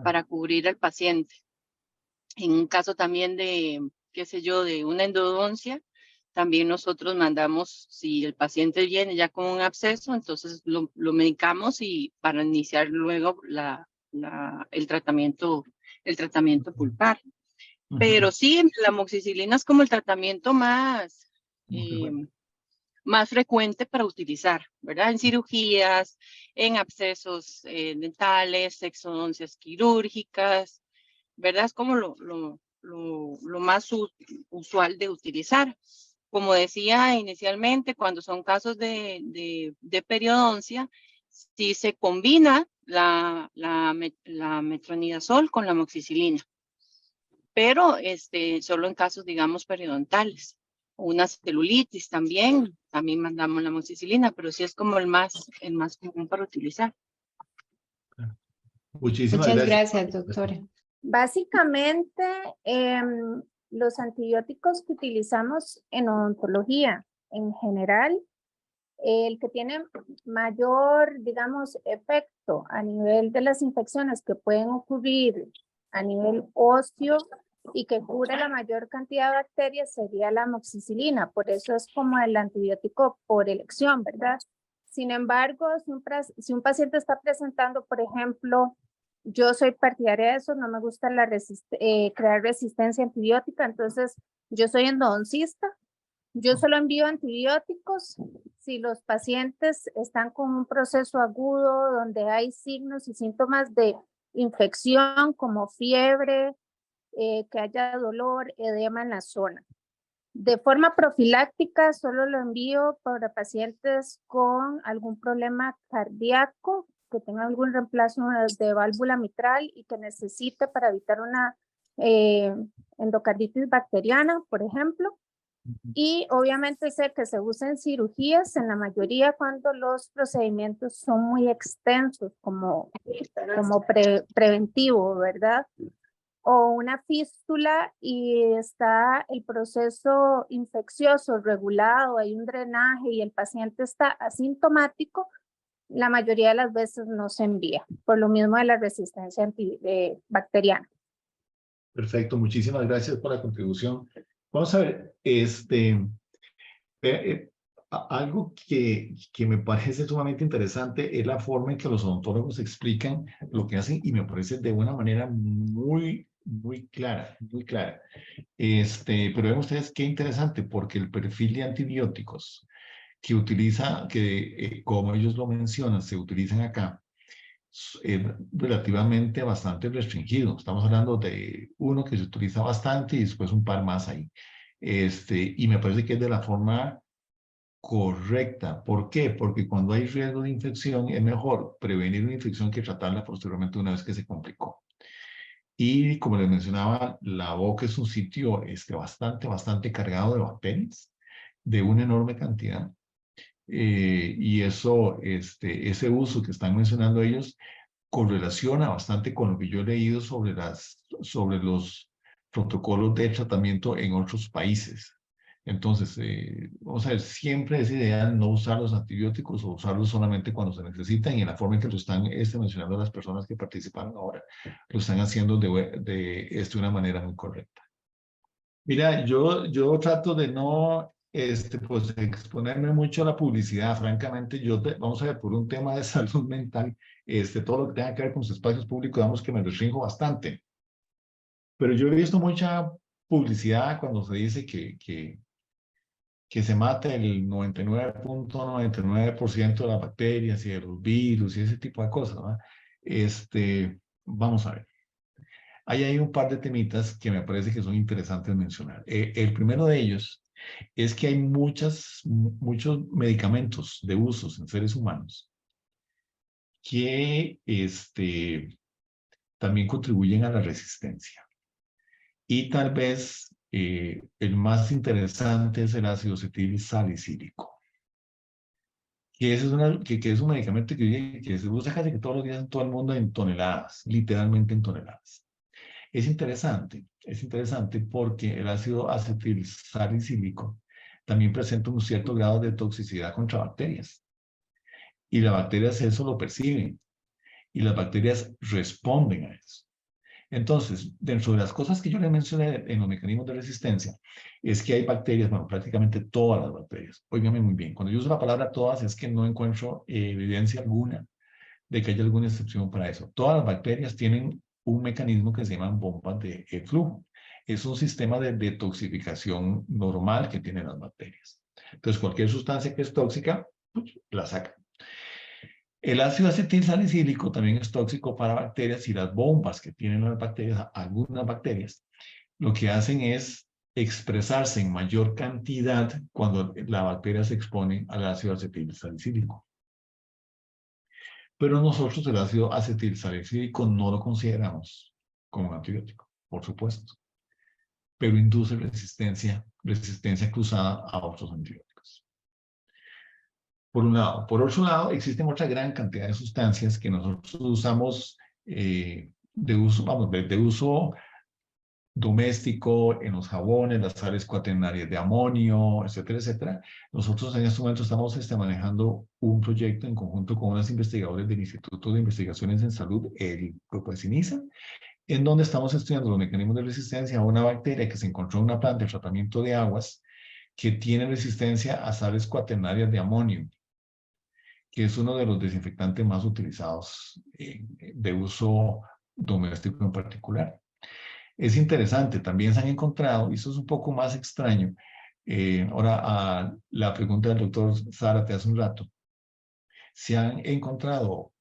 Para cubrir al paciente. En un caso también de, qué sé yo, de una endodoncia, también nosotros mandamos, si el paciente viene ya con un absceso, entonces lo medicamos y para iniciar luego el tratamiento pulpar. Pero sí, la amoxicilina es como el tratamiento más frecuente para utilizar, ¿verdad? En cirugías, en abscesos dentales, exodoncias quirúrgicas, ¿verdad? Es como lo más usual de utilizar. Como decía inicialmente, cuando son casos de periodoncia, sí se combina la metronidazol con la amoxicilina, pero solo en casos, digamos, periodontales. Una celulitis también mandamos la amoxicilina, pero sí es como el más común para utilizar. Muchísimas Muchas gracias. gracias, doctora. Básicamente, los antibióticos que utilizamos en odontología en general, el que tiene mayor, digamos, efecto a nivel de las infecciones que pueden ocurrir a nivel óseo y que cura la mayor cantidad de bacterias sería la amoxicilina. Por eso es como el antibiótico por elección, ¿verdad? Sin embargo, si un paciente está presentando, por ejemplo, yo soy partidaria de eso, no me gusta crear resistencia antibiótica, entonces yo soy endodoncista, yo solo envío antibióticos si los pacientes están con un proceso agudo donde hay signos y síntomas de infección como fiebre, que haya dolor, edema en la zona. De forma profiláctica solo lo envío para pacientes con algún problema cardíaco, que tenga algún reemplazo de válvula mitral y que necesite para evitar una endocarditis bacteriana, por ejemplo. Y obviamente sé que se usa en cirugías, en la mayoría cuando los procedimientos son muy extensos, como preventivo, ¿verdad? O una fístula y está el proceso infeccioso regulado, hay un drenaje y el paciente está asintomático, la mayoría de las veces no se envía, por lo mismo de la resistencia bacteriana. Perfecto, muchísimas gracias por la contribución. Vamos a ver, algo que me parece sumamente interesante es la forma en que los odontólogos explican lo que hacen y me parece de una manera muy clara, muy clara. Pero ven ustedes qué interesante, porque el perfil de antibióticos que utiliza, como ellos lo mencionan, se utilizan acá, es relativamente bastante restringido. Estamos hablando de uno que se utiliza bastante y después un par más ahí. Y me parece que es de la forma correcta. ¿Por qué? Porque cuando hay riesgo de infección es mejor prevenir una infección que tratarla posteriormente una vez que se complicó. Y como les mencionaba, la boca es un sitio bastante cargado de bacterias, de una enorme cantidad. Y eso, ese uso que están mencionando ellos correlaciona bastante con lo que yo he leído sobre los protocolos de tratamiento en otros países. Entonces, vamos a ver, siempre es ideal no usar los antibióticos o usarlos solamente cuando se necesitan, y en la forma en que lo están mencionando las personas que participaron ahora, lo están haciendo de una manera muy correcta. Mira, yo trato de no pues exponerme mucho a la publicidad. Francamente, vamos a ver, por un tema de salud mental, todo lo que tenga que ver con los espacios públicos, digamos que me restringo bastante. Pero yo he visto mucha publicidad cuando se dice que se mata el 99.99% de las bacterias y de los virus y ese tipo de cosas, ¿verdad? Vamos a ver. Ahí hay un par de temitas que me parece que son interesantes mencionar. El primero de ellos es que hay muchos medicamentos de usos en seres humanos que también contribuyen a la resistencia. Y tal vez el más interesante es el ácido acetil salicílico, que es un medicamento que se usa casi que todos los días en todo el mundo en toneladas, literalmente en toneladas. Es interesante porque el ácido acetil salicílico también presenta un cierto grado de toxicidad contra bacterias. Y las bacterias eso lo perciben. Y las bacterias responden a eso. Entonces, dentro de las cosas que yo le mencioné en los mecanismos de resistencia, es que hay bacterias, bueno, prácticamente todas las bacterias. Óigame muy bien, cuando yo uso la palabra todas es que no encuentro evidencia alguna de que haya alguna excepción para eso. Todas las bacterias tienen un mecanismo que se llama bombas de flujo. Es un sistema de detoxificación normal que tienen las bacterias. Entonces, cualquier sustancia que es tóxica, pues, la saca. El ácido acetil salicílico también es tóxico para bacterias y las bombas que tienen las bacterias, algunas bacterias, lo que hacen es expresarse en mayor cantidad cuando la bacteria se expone al ácido acetil salicílico. Pero nosotros el ácido acetil salicílico no lo consideramos como un antibiótico, por supuesto, pero induce resistencia cruzada a otros antibióticos. Por un lado. Por otro lado, existen otra gran cantidad de sustancias que nosotros usamos de uso doméstico, en los jabones, las sales cuaternarias de amonio, etcétera, etcétera. Nosotros en este momento estamos manejando un proyecto en conjunto con unos investigadores del Instituto de Investigaciones en Salud, el grupo de CINISA, en donde estamos estudiando los mecanismos de resistencia a una bacteria que se encontró en una planta de tratamiento de aguas que tiene resistencia a sales cuaternarias de amonio, que es uno de los desinfectantes más utilizados de uso doméstico en particular. Es interesante, también se han encontrado, y eso es un poco más extraño, ahora a la pregunta del doctor Zárate hace un rato, se han encontrado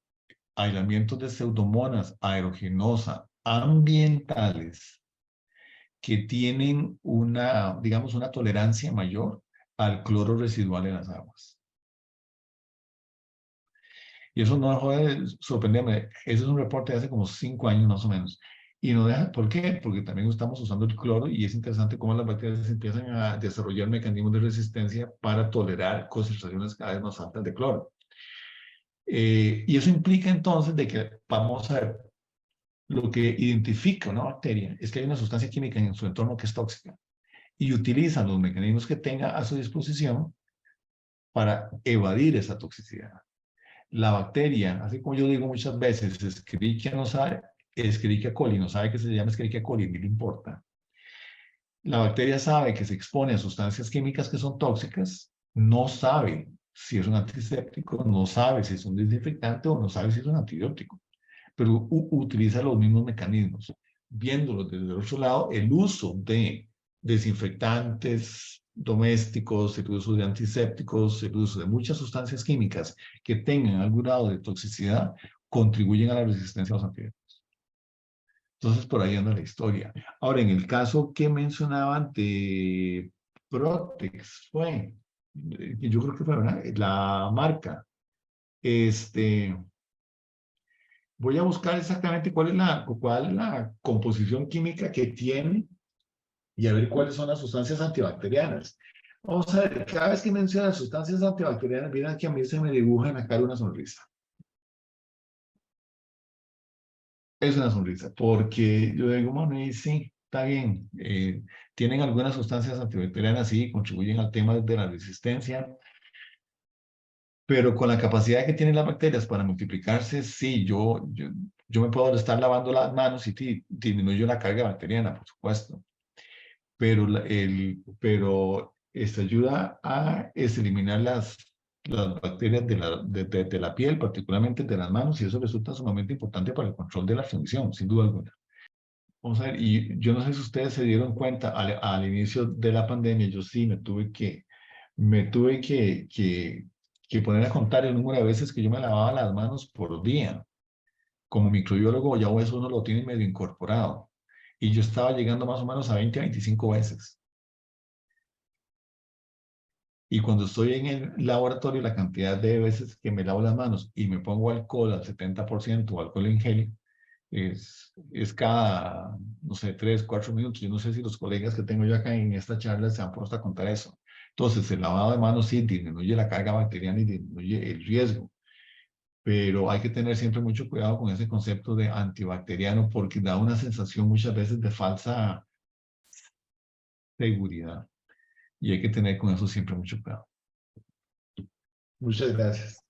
aislamientos de pseudomonas aeruginosa ambientales que tienen digamos, una tolerancia mayor al cloro residual en las aguas. Y eso no dejó de sorprenderme. Ese es un reporte de hace como 5 años más o menos. Y no deja, ¿por qué? Porque también estamos usando el cloro y es interesante cómo las bacterias empiezan a desarrollar mecanismos de resistencia para tolerar concentraciones cada vez más altas de cloro. Y eso implica entonces de que vamos a ver, lo que identifica una bacteria es que hay una sustancia química en su entorno que es tóxica y utiliza los mecanismos que tenga a su disposición para evadir esa toxicidad. La bacteria, así como yo digo muchas veces, Escherichia coli, no sabe que se llama Escherichia coli, ni le importa. La bacteria sabe que se expone a sustancias químicas que son tóxicas, no sabe si es un antiséptico, no sabe si es un desinfectante o no sabe si es un antibiótico, pero utiliza los mismos mecanismos. Viéndolo desde el otro lado, el uso de desinfectantes domésticos, el uso de antisépticos, el uso de muchas sustancias químicas que tengan algún grado de toxicidad, contribuyen a la resistencia a los antibióticos. Entonces, por ahí anda la historia. Ahora, en el caso que mencionaban de Protex, yo creo que fue la marca, voy a buscar exactamente cuál es la composición química que tiene y a ver cuáles son las sustancias antibacterianas. Vamos a ver, cada vez que mencionan sustancias antibacterianas, miren que a mí se me dibuja en la cara una sonrisa. Es una sonrisa, porque yo digo, bueno, y sí, está bien. Tienen algunas sustancias antibacterianas, sí, contribuyen al tema de la resistencia, pero con la capacidad que tienen las bacterias para multiplicarse, sí, yo me puedo estar lavando las manos y disminuyo la carga bacteriana, por supuesto. Pero ayuda a eliminar las bacterias de la piel, particularmente de las manos, y eso resulta sumamente importante para el control de la transmisión, sin duda alguna. Vamos a ver, y yo no sé si ustedes se dieron cuenta al inicio de la pandemia, yo sí me tuve que poner a contar el número de veces que yo me lavaba las manos por día. Como microbiólogo ya eso uno lo tiene medio incorporado. Y yo estaba llegando más o menos a 20 a 25 veces. Y cuando estoy en el laboratorio, la cantidad de veces que me lavo las manos y me pongo alcohol al 70% o alcohol en gel, es cada, no sé, 3, 4 minutos. Yo no sé si los colegas que tengo yo acá en esta charla se han puesto a contar eso. Entonces, el lavado de manos sí disminuye la carga bacteriana y disminuye el riesgo. Pero hay que tener siempre mucho cuidado con ese concepto de antibacteriano porque da una sensación muchas veces de falsa seguridad. Y hay que tener con eso siempre mucho cuidado. Muchas gracias.